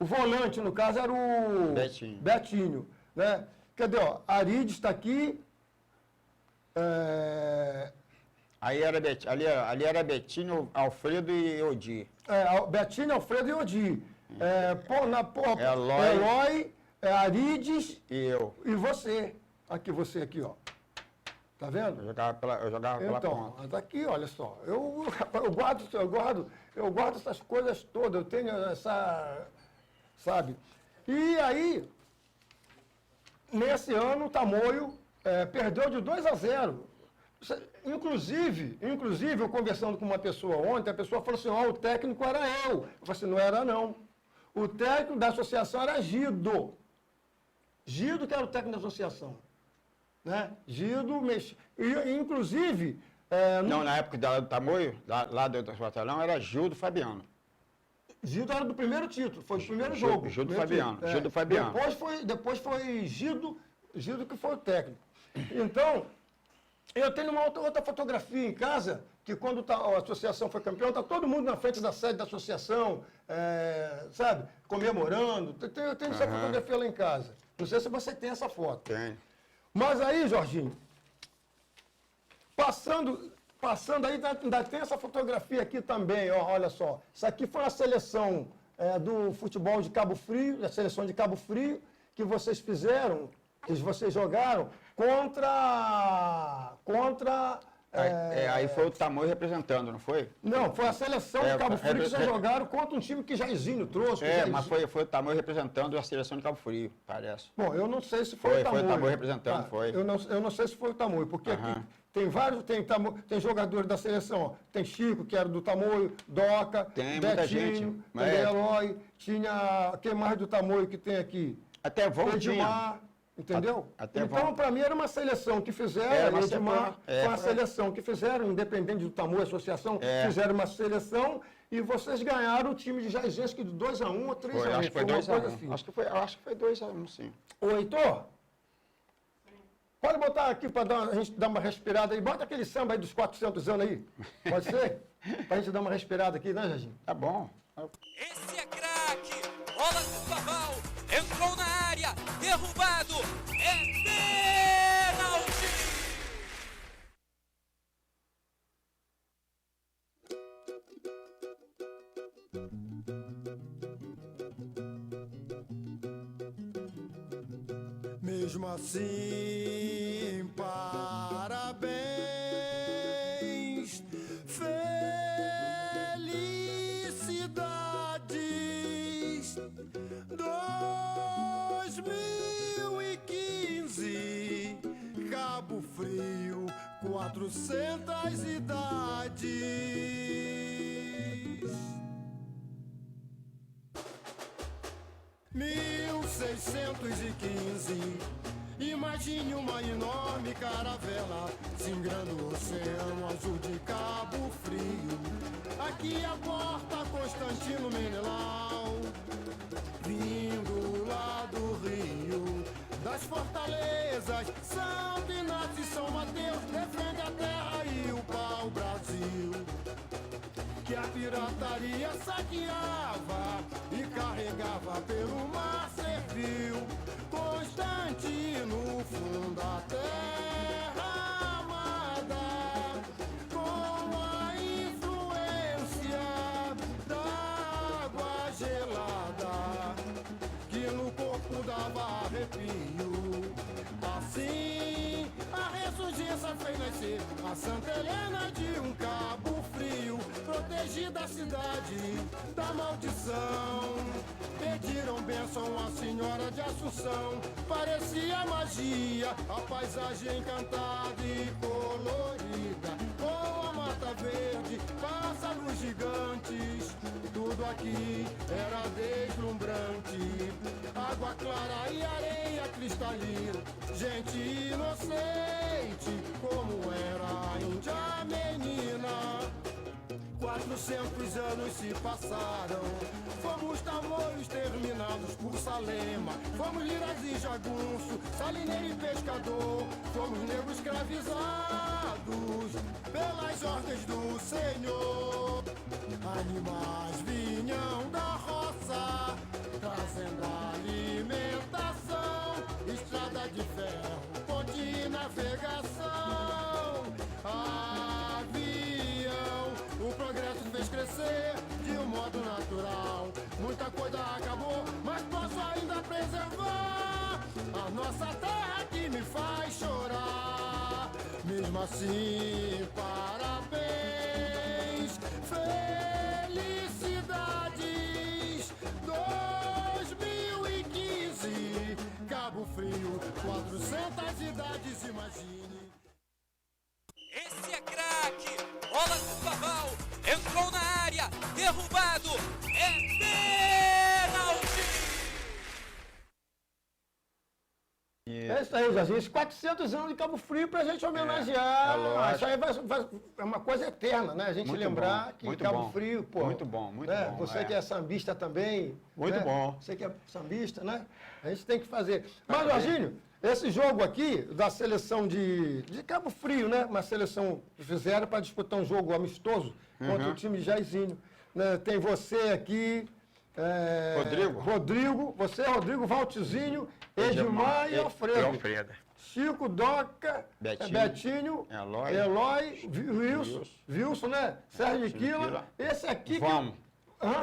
volante, no caso, era o Betinho, né? Cadê, ó? Arides está aqui. Ali era Betinho, Alfredo e Odir. Betinho, Alfredo e Odir. Eloy, Arides e eu. E você. Você aqui, ó. Tá vendo? Eu jogava pela ponta. Tá aqui, olha só. Eu guardo essas coisas todas. Eu tenho essa... Sabe? E aí, nesse ano, o Tamoio perdeu de 2-0. Inclusive, eu conversando com uma pessoa ontem, a pessoa falou assim, o técnico era eu. Eu falei assim, não era não. O técnico da associação era Gido. Gido que era o técnico da associação. Né? Gido, inclusive... Não, na época do Tamoio, lá dentro do batalhão, era Gildo Fabiano. Gildo era do primeiro título, foi o primeiro jogo. Gildo Fabiano, Gildo Fabiano. Depois foi Gido que foi o técnico. Então, eu tenho uma outra fotografia em casa, que quando a associação foi campeã, está todo mundo na frente da sede da associação, sabe, comemorando. Eu tenho essa fotografia lá em casa. Não sei se você tem essa foto. Tem. Mas aí, Jorginho, passando aí, ainda tem essa fotografia aqui também, ó, olha só. Isso aqui foi a seleção do futebol de Cabo Frio, a seleção de Cabo Frio, que vocês fizeram, que vocês jogaram contra aí foi o Tamoio representando, não foi? Não, foi a seleção de Cabo Frio que vocês jogaram contra um time que Jairzinho trouxe. Mas foi o Tamoio representando a seleção de Cabo Frio, parece. Bom, eu não sei se foi o Tamoio. Foi o Tamoio representando, foi. Eu não sei se foi o Tamoio, porque aqui tem vários, tem jogadores da seleção, ó. Tem Chico, que era do Tamoio, Doca, tem Betinho, muita gente. Tem Eloy, tinha, quem mais do Tamoio que tem aqui? Até Vão Edmar, entendeu? Até então, para mim, era uma seleção que fizeram, Edmar, foi uma seleção que fizeram, independente do tamanho, associação, fizeram uma seleção e vocês ganharam o time de Jaizense de 2-1 ou 3-1. Acho que foi 2-1. Assim. Acho que foi 2-1, sim. Ô, Heitor, pode botar aqui para a gente dar uma respirada aí. Bota aquele samba aí dos 400 anos aí. Pode ser? Para a gente dar uma respirada aqui, né, Jorginho? Tá bom. Esse é craque! Bola do Babal! Entrou na área! Derrubado! É pênalti! Mesmo assim, parabéns, felicidades, 2015, Cabo Frio, 400 idades. 1615, imagine uma enorme caravela singrando o oceano azul de Cabo Frio. Aqui a porta Constantino Menelau, vindo lá do Rio, das fortalezas Santo Inácio e São Mateus, defende a terra e o pau-brasil, que a pirataria saqueava e carregava pelo mar, serviu Constantino, fundo a terra amada, com a influência da água gelada, que no corpo dava arrepio. Assim a ressurgência fez nascer a Santa Helena de um Cabo Frio, protegida a cidade da maldição. Pediram bênção à Senhora de Assunção, parecia magia, a paisagem encantada e colorida, com a mata verde, pássaros gigantes, tudo aqui era deslumbrante, água clara e areia cristalina, gente inocente, como era a Índia menina. 400 anos se passaram, fomos tamoios terminados por Salema, fomos liras e jagunço, salineiro e pescador, fomos negros escravizados pelas ordens do Senhor. Animais vinham da roça, trazendo alimentação, estrada de ferro, ponte e navegação, avião, o progresso fez crescer de um modo natural. Muita coisa acabou, mas posso ainda preservar a nossa terra que me faz chorar. Mesmo assim, parabéns, felicidades, 2015, Cabo Frio, 400 quantas idades imagine. Esse é craque, bola do Cabal, entrou na área, derrubado, é pênalti! É isso aí, Jorginho. Esses 400 anos de Cabo Frio pra gente homenagear. é lógico. Isso aí é uma coisa eterna, né? A gente Muito lembrar bom, que muito Cabo bom. Frio, pô. Muito bom, muito né? bom, Você é. que é sambista também. Muito né? bom. Você que é sambista, né? A gente tem que fazer. Mas, Jorginho, esse jogo aqui, da seleção de Cabo Frio, né? Uma seleção que fizeram para disputar um jogo amistoso contra o time de Jairzinho. Né? Tem você aqui. Rodrigo, você, Rodrigo, Valtizinho, Edmar e Alfredo. Chico, Doca, Betinho, Eloy, Wilson, né? Sérgio Quila. Esse aqui... Vamos.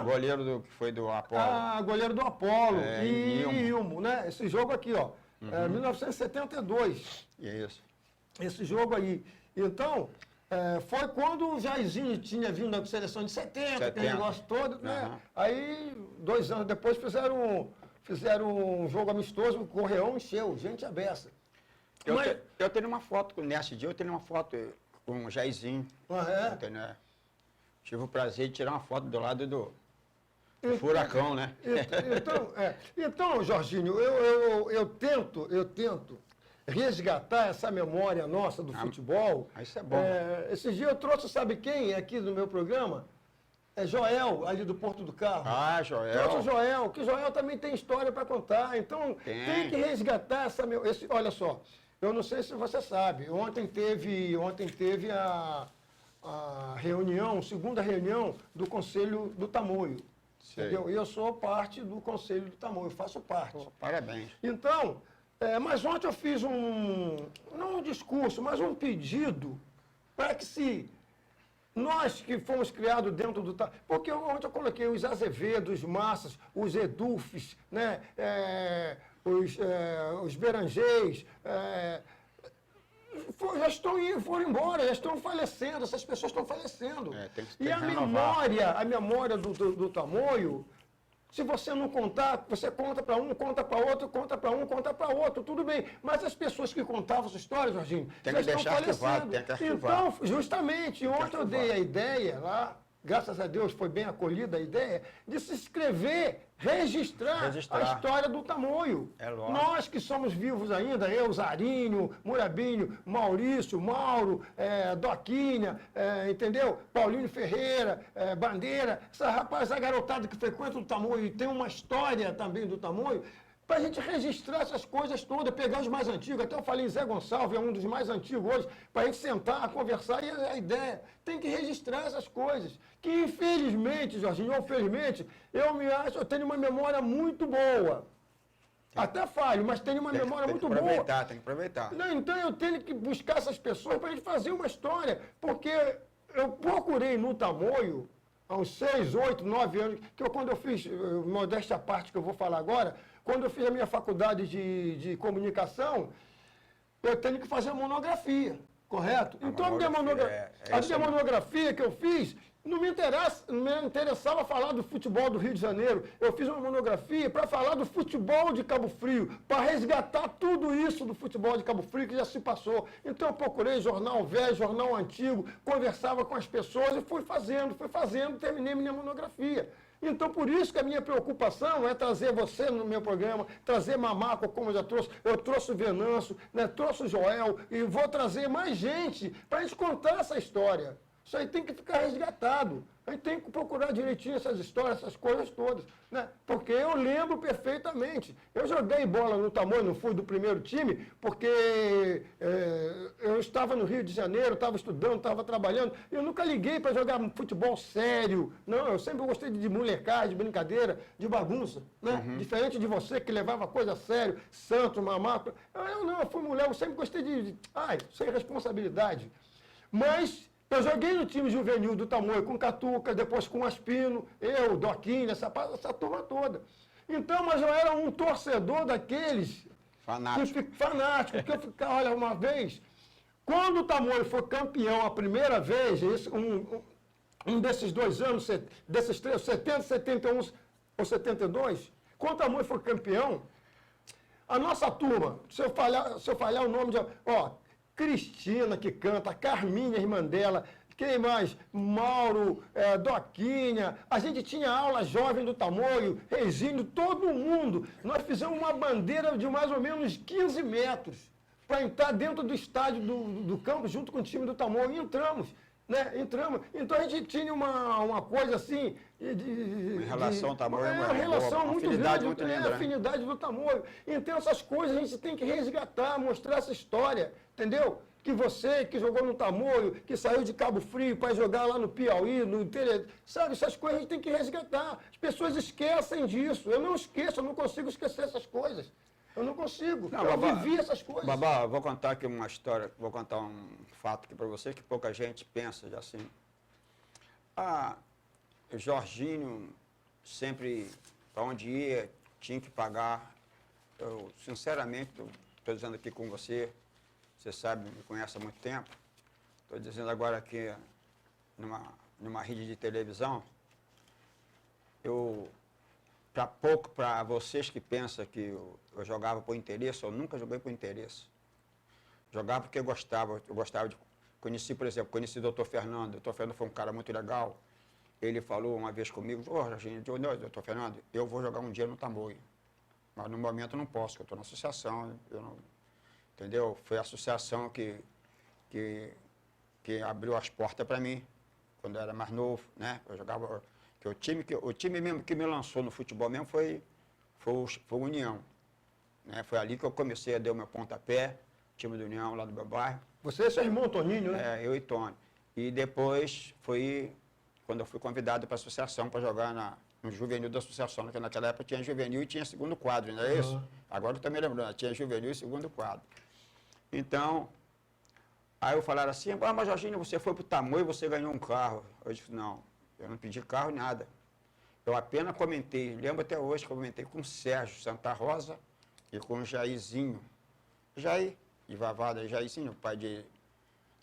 Goleiro que foi do Apolo. Goleiro do Apolo. E Ilmo, né? Esse jogo aqui, ó. 1972. Isso. Esse jogo aí. Então, foi quando o Jairzinho tinha vindo da seleção de 70, aquele negócio todo, né? Aí, 2 anos depois, fizeram um jogo amistoso, o Correão encheu, gente à beça. Eu tenho uma foto, nesse dia eu tenho uma foto com o Jairzinho. Entendeu? Tive o prazer de tirar uma foto do lado do furacão, né? Então, Jorginho, eu tento resgatar essa memória nossa do futebol. Isso é bom. Esse dia eu trouxe, sabe quem aqui no meu programa? É Joel, ali do Porto do Carro. Joel. Trouxe o Joel, que o Joel também tem história para contar. Então, tem que resgatar essa memória. Olha só, eu não sei se você sabe, ontem teve a reunião, segunda reunião do Conselho do Tamoio. Entendeu? E eu sou parte do Conselho do Tamoio, faço parte. Parabéns. Então, mas ontem eu fiz não um discurso, mas um pedido para que nós que fomos criados dentro do... Porque ontem eu coloquei os Azevedos, os Massas, os Edulfes, né? Os Berangeis, foram embora, já estão falecendo, essas pessoas estão falecendo. E a memória do Tamoio, se você não contar, você conta para um, conta para outro, conta para um, conta para outro, tudo bem. Mas as pessoas que contavam essa história, Jorginho, já estão falecendo. Então, justamente, ontem eu dei a ideia lá, graças a Deus foi bem acolhida a ideia, de se inscrever, registrar a história do Tamoio. Nós que somos vivos ainda, eu, Zarinho, Murabinho, Maurício, Mauro, Doquinha, entendeu? Paulinho Ferreira, Bandeira, essa garotada que frequenta o Tamoio e tem uma história também do Tamoio, para a gente registrar essas coisas todas, pegar os mais antigos, até eu falei em Zé Gonçalves, é um dos mais antigos hoje, para a gente sentar, conversar, e a ideia tem que registrar essas coisas, que infelizmente, Jorginho, ou felizmente, eu tenho uma memória muito boa. Até falho, mas tenho uma memória muito boa. Tem que aproveitar. Não, então eu tenho que buscar essas pessoas para a gente fazer uma história, porque eu procurei no Tamoio, há uns 6, 8, 9 anos, quando eu fiz, modéstia à parte que eu vou falar agora, quando eu fiz a minha faculdade de comunicação, eu tenho que fazer uma monografia, correto? Então a minha monografia que eu fiz, não me interessava falar do futebol do Rio de Janeiro. Eu fiz uma monografia para falar do futebol de Cabo Frio, para resgatar tudo isso do futebol de Cabo Frio que já se passou. Então eu procurei jornal velho, jornal antigo, conversava com as pessoas e fui fazendo, terminei minha monografia. Então, por isso que a minha preocupação é trazer você no meu programa, trazer Mamaco, como eu já trouxe. Eu trouxe o Venâncio, né, trouxe o Joel e vou trazer mais gente para a gente contar essa história. Isso aí tem que ficar resgatado. A gente tem que procurar direitinho essas histórias, essas coisas todas. Né? Porque eu lembro perfeitamente. Eu joguei bola no Tamoio, não fui do primeiro time, porque eu estava no Rio de Janeiro, estava estudando, estava trabalhando. Eu nunca liguei para jogar futebol sério. Não, eu sempre gostei de molecagem, de brincadeira, de bagunça. Né? Diferente de você que levava coisa a sério, Santos, Mamaco. Eu fui mulher, eu sempre gostei sem responsabilidade. Mas eu joguei no time juvenil do Tamoio com Catuca, depois com Aspino, eu, Doquinha, essa turma toda. Então, mas eu era um torcedor daqueles... Fanático. Que eu ficava, olha, uma vez, quando o Tamoio foi campeão a primeira vez, um desses 2 anos, desses 3, 70, 71 ou 72, quando o Tamoio foi campeão, A nossa turma, se eu falhar o nome de... Ó, Cristina, que canta, Carminha, irmã dela, quem mais? Mauro, Doquinha. A gente tinha aula jovem do Tamoio, Regínio, todo mundo. Nós fizemos uma bandeira de mais ou menos 15 metros para entrar dentro do estádio do campo, junto com o time do Tamoio, e entramos. Né? Entramos. Então a gente tinha uma coisa assim. Em relação ao Tamoio, uma relação muito afinidade grande, muito linda, a afinidade do Tamoio. Então essas coisas a gente tem que resgatar, mostrar essa história, entendeu? Que você que jogou no Tamoio, que saiu de Cabo Frio para jogar lá no Piauí, no Tele, sabe, essas coisas a gente tem que resgatar. As pessoas esquecem disso. Eu não esqueço, eu não consigo esquecer essas coisas. Eu não consigo. Não, eu Babá, vivi essas coisas. Babá, vou contar aqui uma história, vou contar um fato aqui para você que pouca gente pensa já assim. O Jorginho sempre, para onde ia, tinha que pagar. Eu, sinceramente, estou dizendo aqui com você, você sabe, me conhece há muito tempo. Estou dizendo agora aqui numa rede de televisão. Para vocês que pensam que eu jogava por interesse, eu nunca joguei por interesse. Jogava porque eu gostava de... por exemplo, conheci o doutor Fernando. O doutor Fernando foi um cara muito legal. Ele falou uma vez comigo, doutor Fernando, eu vou jogar um dia no Tamoio. Mas no momento eu não posso, porque eu estou na associação, entendeu? Foi a associação que abriu as portas para mim, quando eu era mais novo, né? Eu jogava... o time mesmo que me lançou no futebol mesmo foi o União. Né? Foi ali que eu comecei a dar o meu pontapé, time do União lá do meu bairro. Você é seu irmão Toninho, né? Eu e Tony. E depois foi quando eu fui convidado para a associação para jogar no juvenil da associação, porque naquela época tinha juvenil e tinha segundo quadro, não é isso? Agora eu estou me lembrando, tinha juvenil e segundo quadro. Então, aí eu falaram assim, mas Jorginho, você foi para o Tamoio e você ganhou um carro. Eu disse, não. Eu não pedi carro, nada. Eu apenas comentei, lembro até hoje que eu comentei com o Sérgio Santa Rosa e com o Jairzinho. Jair, de Vavada, Jairzinho, pai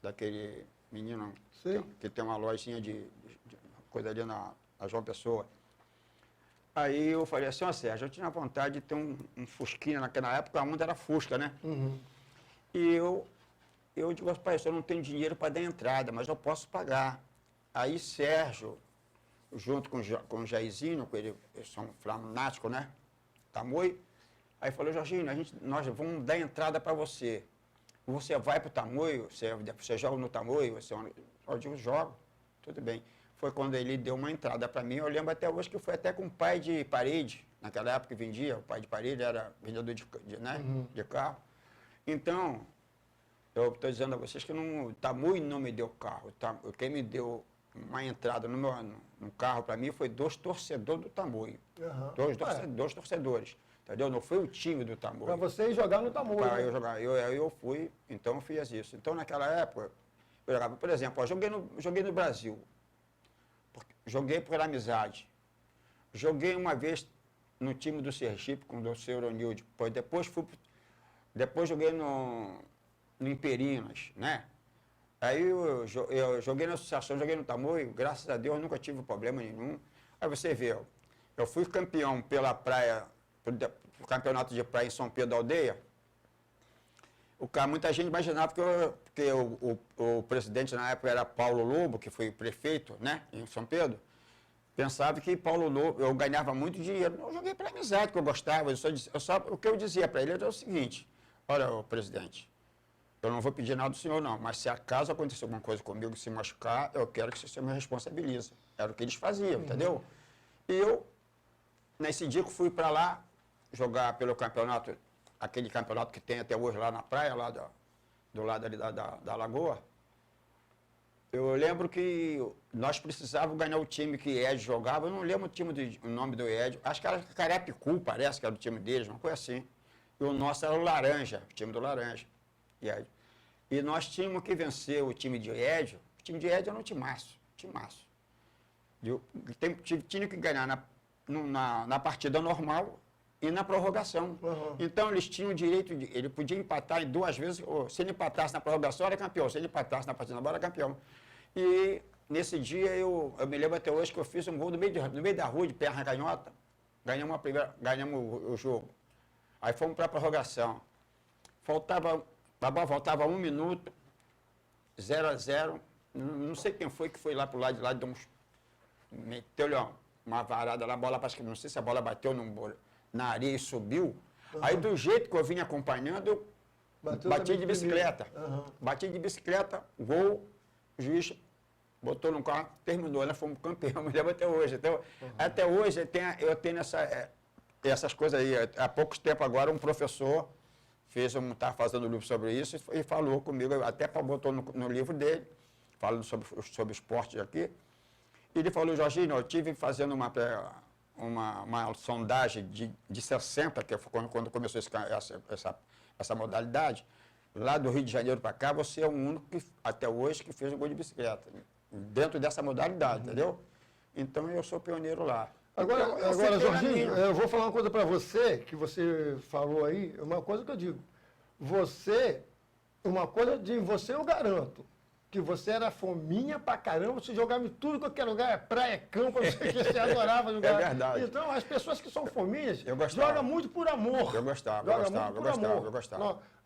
daquele menino que tem uma lojinha de coisa ali na João Pessoa. Aí eu falei assim, Sérgio, eu tinha vontade de ter um Fusquinha, naquela época a onda era Fusca, né? Uhum. E eu digo, pai, eu não tenho dinheiro para dar entrada, mas eu posso pagar. Aí Sérgio, junto com o Jairzinho, eles são fanáticos, né? Tamoio. Aí falou, Jorginho, nós vamos dar entrada para você. Você vai para o Tamoio, você joga no Tamoio? Eu digo, jogo, tudo bem. Foi quando ele deu uma entrada para mim, eu lembro até hoje que foi até com o pai de parede, naquela época que vendia, o pai de parede era vendedor de carro. Então, eu estou dizendo a vocês que o Tamoio não me deu carro, quem me deu uma entrada no carro para mim foi 2 torcedores do Tamoio. Dois torcedores, entendeu? Não foi o time do Tamoio. Para você ir jogar no Tamoio. Para eu jogar. Eu fui, então eu fiz isso. Então naquela época, eu jogava, por exemplo, joguei no Brasil. Joguei por amizade. Joguei uma vez no time do Sergipe com o Dr. Euronilde. Depois joguei no Imperinas, né? Aí eu joguei na associação, joguei no Tamoio, graças a Deus nunca tive problema nenhum. Aí você vê, eu fui campeão pela praia, pro campeonato de praia em São Pedro da Aldeia. Muita gente imaginava porque o presidente na época era Paulo Lobo, que foi prefeito, né, em São Pedro, pensava que Paulo Lobo, eu ganhava muito dinheiro. Eu joguei pela amizade, que eu gostava. O que eu dizia para ele era o seguinte, olha, presidente, eu não vou pedir nada do senhor, não, mas se acaso acontecer alguma coisa comigo, se machucar, eu quero que o senhor me responsabilize. Era o que eles faziam, entendeu? E eu, nesse dia que fui para lá, jogar pelo campeonato, aquele campeonato que tem até hoje lá na praia, lá do lado ali da lagoa, eu lembro que nós precisávamos ganhar o time que Ed jogava, eu não lembro o nome do Ed, acho que era Carapicu, parece que era o time deles, uma coisa assim. E o nosso era o Laranja, o time do Laranja. E nós tínhamos que vencer o time de Édio. O time de Édio era um timaço. Tinha que ganhar na partida normal e na prorrogação. Então, eles tinham o direito ele podia empatar em 2 vezes, ou se ele empatasse na prorrogação, era campeão. Se ele empatasse na partida normal, era campeão. E nesse dia, eu me lembro até hoje que eu fiz um gol no meio da rua, de perna canhota. Ganhamos o jogo. Aí fomos para a prorrogação. Faltava 1 minuto, 0-0. Não sei quem foi que foi lá pro lado de lá, meteu-lhe uma varada lá, a bola, parece que não sei se a bola bateu na areia e subiu. Aí do jeito que eu vinha acompanhando, eu bati de bicicleta. Bati de bicicleta, gol, o juiz botou no carro, terminou, nós fomos campeão, me lembro até hoje. Então, até hoje eu tenho essas coisas aí. Há pouco tempo agora, um professor estava fazendo um livro sobre isso e falou comigo, até botou no livro dele, falando sobre esporte aqui. E ele falou, Jorginho, eu estive fazendo uma sondagem de 60, que foi quando começou essa modalidade, lá do Rio de Janeiro para cá, você é o único que, até hoje, que fez um gol de bicicleta, dentro dessa modalidade, entendeu? Então, eu sou pioneiro lá. Agora, Jorginho, eu vou falar uma coisa para você, que você falou aí, uma coisa que eu digo. Uma coisa de você eu garanto, que você era fominha pra caramba, você jogava em tudo qualquer lugar, praia, campo, não sei o que, você adorava jogar. É verdade. Então, as pessoas que são fominhas gostava. jogam muito por amor. Eu gostava.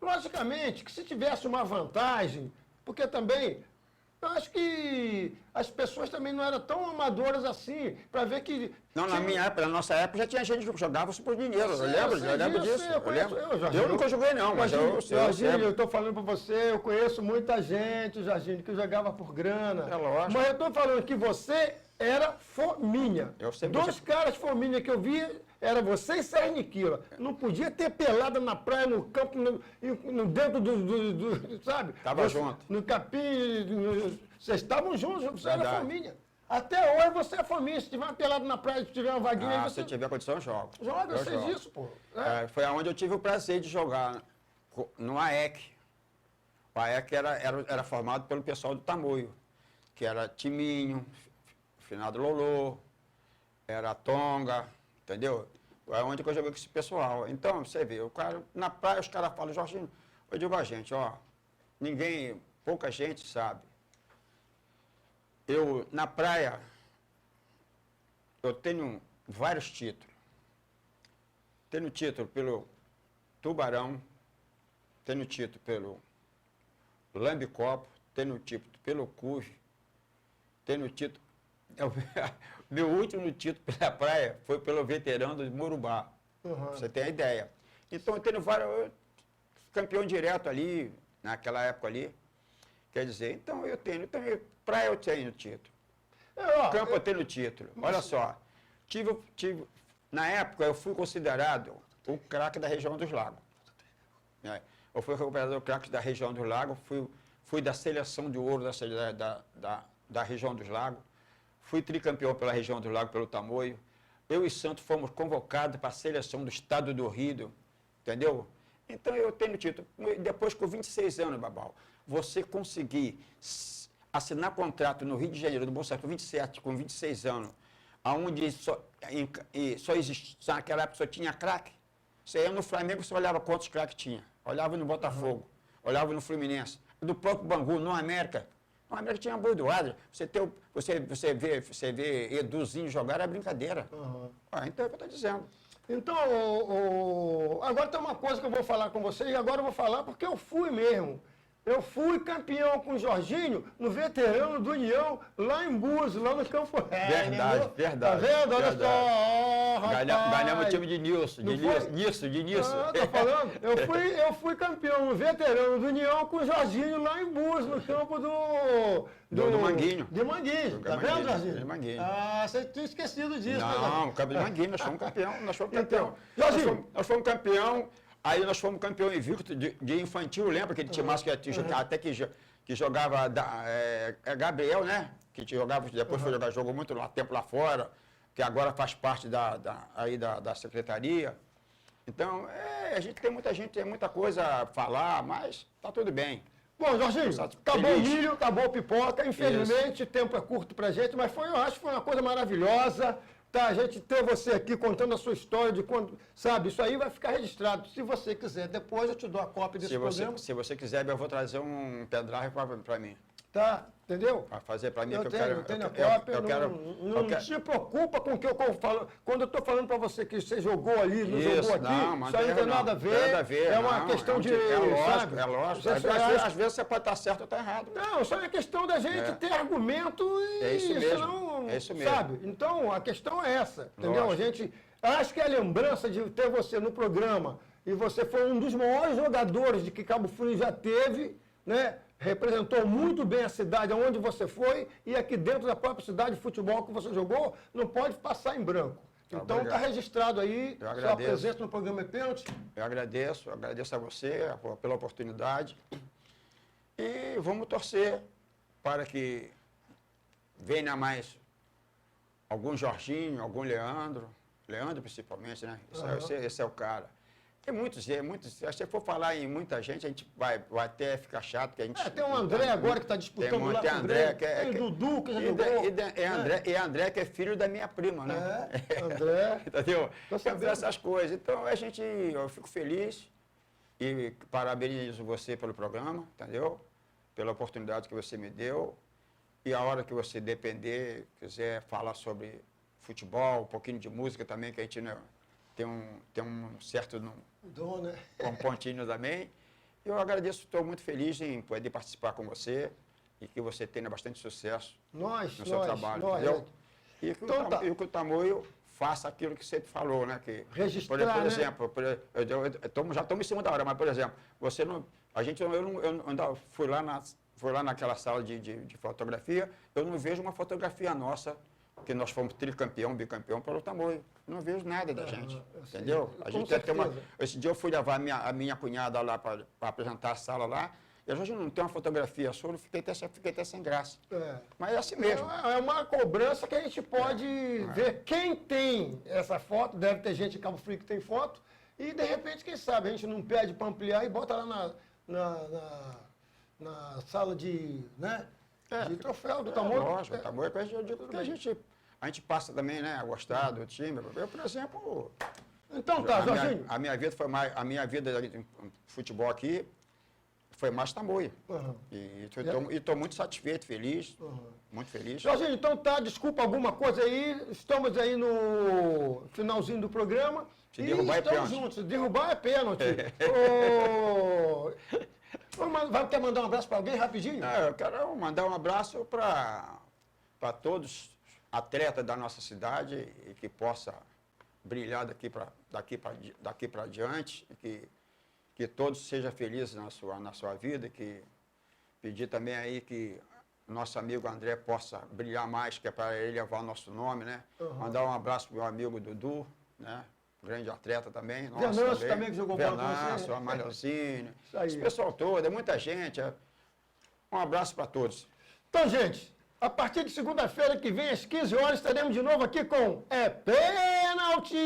Logicamente, que se tivesse uma vantagem, porque também... Eu acho que as pessoas também não eram tão amadoras assim, para ver que... Não, na nossa época já tinha gente que jogava por dinheiro, eu lembro disso. Eu nunca joguei não, mas Jorginho, eu estou falando para você, eu conheço muita gente, Jorginho, que jogava por grana. É lógico. Mas eu estou falando que você era fominha. Dois caras fominha que eu vi... Era você e Sérgio Niquila. Não podia ter pelada na praia, no campo, dentro do sabe? Tava junto. No capim, vocês estavam juntos, você era fominha. Até hoje você é fominha. Se tiver uma pelada na praia, se tiver uma vaguinha... Se tiver condição, eu jogo. Joga, eu sei disso, pô. Foi aonde eu tive o prazer de jogar, no AEC. O AEC era formado pelo pessoal do Tamoio, que era Timinho, Finado Lolô, era Tonga... Entendeu? É onde que eu joguei com esse pessoal. Então, você vê, na praia os caras falam, Jorginho, eu digo a gente, pouca gente sabe. Na praia, eu tenho vários títulos. Tenho título pelo Tubarão, tenho título pelo Lambicopo, tenho título pelo Cuve, tenho título... Meu último título pela praia foi pelo veterano do Morubá. Você tem a ideia. Então, eu tenho vários... Campeão direto ali, naquela época ali. Quer dizer, então eu tenho praia eu tenho título. Campo eu tenho título. Olha só. Na época, eu fui considerado o craque da região dos Lagos. Eu fui considerado craque da região dos Lagos. Fui da seleção de ouro da região dos Lagos. Fui tricampeão pela região dos Lagos, pelo Tamoio. Eu e Santos fomos convocados para a seleção do estado do Rio, entendeu? Então eu tenho título. Depois, com 26 anos, Babal, você conseguir assinar contrato no Rio de Janeiro, no Bolsonaro, com 26 anos, onde só existia, naquela época só tinha craque. Você ia no Flamengo, você olhava quantos craques tinha. Olhava no Botafogo, olhava no Fluminense, no próprio Bangu, no América. No América tinha bordoada. Você vê Eduzinho jogar, é brincadeira. Então é o que eu estou dizendo. Então, agora tem uma coisa que eu vou falar com você, e agora eu vou falar porque eu fui mesmo. Eu fui campeão com o Jorginho no veterano do União, lá em Búzios, lá no Campo Real. Verdade. Tá vendo? Olha só, ganhamos o time de Nilson. Tá falando? Eu fui campeão no veterano do União com o Jorginho lá em Búzios, no campo do Manguinho. De Manguinho. Tá vendo, Jorginho? De Manguinho. Você tinha esquecido disso. Não, o campo de Manguinho, nós fomos campeão. Então, Jorginho. Nós fomos campeão. Aí nós fomos campeão invicto de infantil, lembra que ele tinha mais até que jogava Gabriel, né? Que jogava, depois foi jogar, jogou muito tempo lá fora, que agora faz parte da secretaria. Então, a gente tem muita coisa a falar, mas tá tudo bem. Bom, Jorginho, acabou o milho, acabou a pipoca. Infelizmente, o tempo é curto pra gente, mas eu acho que foi uma coisa maravilhosa. Tá, a gente ter você aqui contando a sua história de quando, sabe, isso aí vai ficar registrado. Se você quiser, depois eu te dou a cópia desse programa. Se você quiser, eu vou trazer um pendrive para mim. tá? Entendeu? Para fazer para mim, Eu que tenho, eu quero... tenho a eu cópia, quero- não eu quero- se preocupa com o que eu falo. Quando eu estou falando para você que você jogou ali, não Isso, jogou aqui, não, mas isso aí não tem nada a ver. Nada a ver, é uma não, questão de. É lógico, sabe? é lógico. Você Às vezes você pode estar certo ou estar errado. Não, só é questão da gente ter argumento e É isso mesmo, não, é isso mesmo. sabe? Então, a questão é essa, entendeu? Lógico. A gente, acho que a lembrança de ter você no programa e você foi um dos maiores jogadores de que Cabo Frio já teve, né? Representou muito bem a cidade onde você foi e aqui dentro da própria cidade de futebol que você jogou, não pode passar em branco. Então está Obrigado. registrado aí Eu sua agradeço. presença no programa Pênalti. Eu agradeço a você pela oportunidade. E vamos torcer para que venha mais algum Jorginho, algum Leandro principalmente, né? Esse é o cara. Tem muitos, se você for falar em muita gente, a gente vai até ficar chato. Que a gente, Tem o André agora que está disputando lá tem com o André, Grêmio. Tem o Dudu que já jogou. E André, que é filho da minha prima, né? André. Entendeu? Tô sabendo. Essas coisas. Então, eu fico feliz e parabenizo você pelo programa, entendeu? Pela oportunidade que você me deu. E a hora que você depender, quiser falar sobre futebol, um pouquinho de música também, que a gente, né, tem um certo Dom, né? um pontinho também. Eu agradeço, estou muito feliz em poder participar com você e que você tenha bastante sucesso no seu trabalho, entendeu? E que, Então tá. e que o Tamoio faça aquilo que você falou, né? Que, Registrar, por né? exemplo, já estamos em cima da hora, mas, por exemplo, você não, eu ainda fui lá naquela sala de fotografia, eu não vejo uma fotografia nossa, que nós fomos tricampeão, bicampeão pelo Tamoio. Não vejo nada da gente, entendeu? A gente tem uma, esse dia eu fui levar a minha cunhada lá para apresentar a sala lá, e a gente não tem uma fotografia sua, eu fiquei até sem graça. Mas é assim mesmo. É uma cobrança que a gente pode ver quem tem essa foto, deve ter gente em Cabo Frio que tem foto, e de repente, quem sabe, a gente não pede para ampliar e bota lá na sala de, né, de troféu do Tamoio. Lógico, o Tamoio, eu digo que a gente passa também, né, a gostar do time. Eu, por exemplo, Então tá, Jorginho. a minha vida foi mais, a minha vida de futebol aqui foi mais Tamoio. E estou muito satisfeito, feliz, muito feliz. Jorginho, então tá, desculpa alguma coisa aí, estamos aí no finalzinho do programa. Se derrubar é estamos pênalti. juntos, se derrubar é pênalti. Quer mandar um abraço para alguém rapidinho? Eu quero mandar um abraço para todos atletas da nossa cidade e que possa brilhar daqui para adiante, que todos sejam felizes na sua vida, que pedir também aí que nosso amigo André possa brilhar mais, que é para ele levar o nosso nome, né? Mandar um abraço para o meu amigo Dudu, né? Grande atleta também. Venâncio também que jogou bola com você. Venâncio, Amalhãozinho, Isso aí. esse pessoal todo, é muita gente. Um abraço para todos. Então, gente, a partir de segunda-feira que vem, às 15 horas, estaremos de novo aqui com É Pênalti!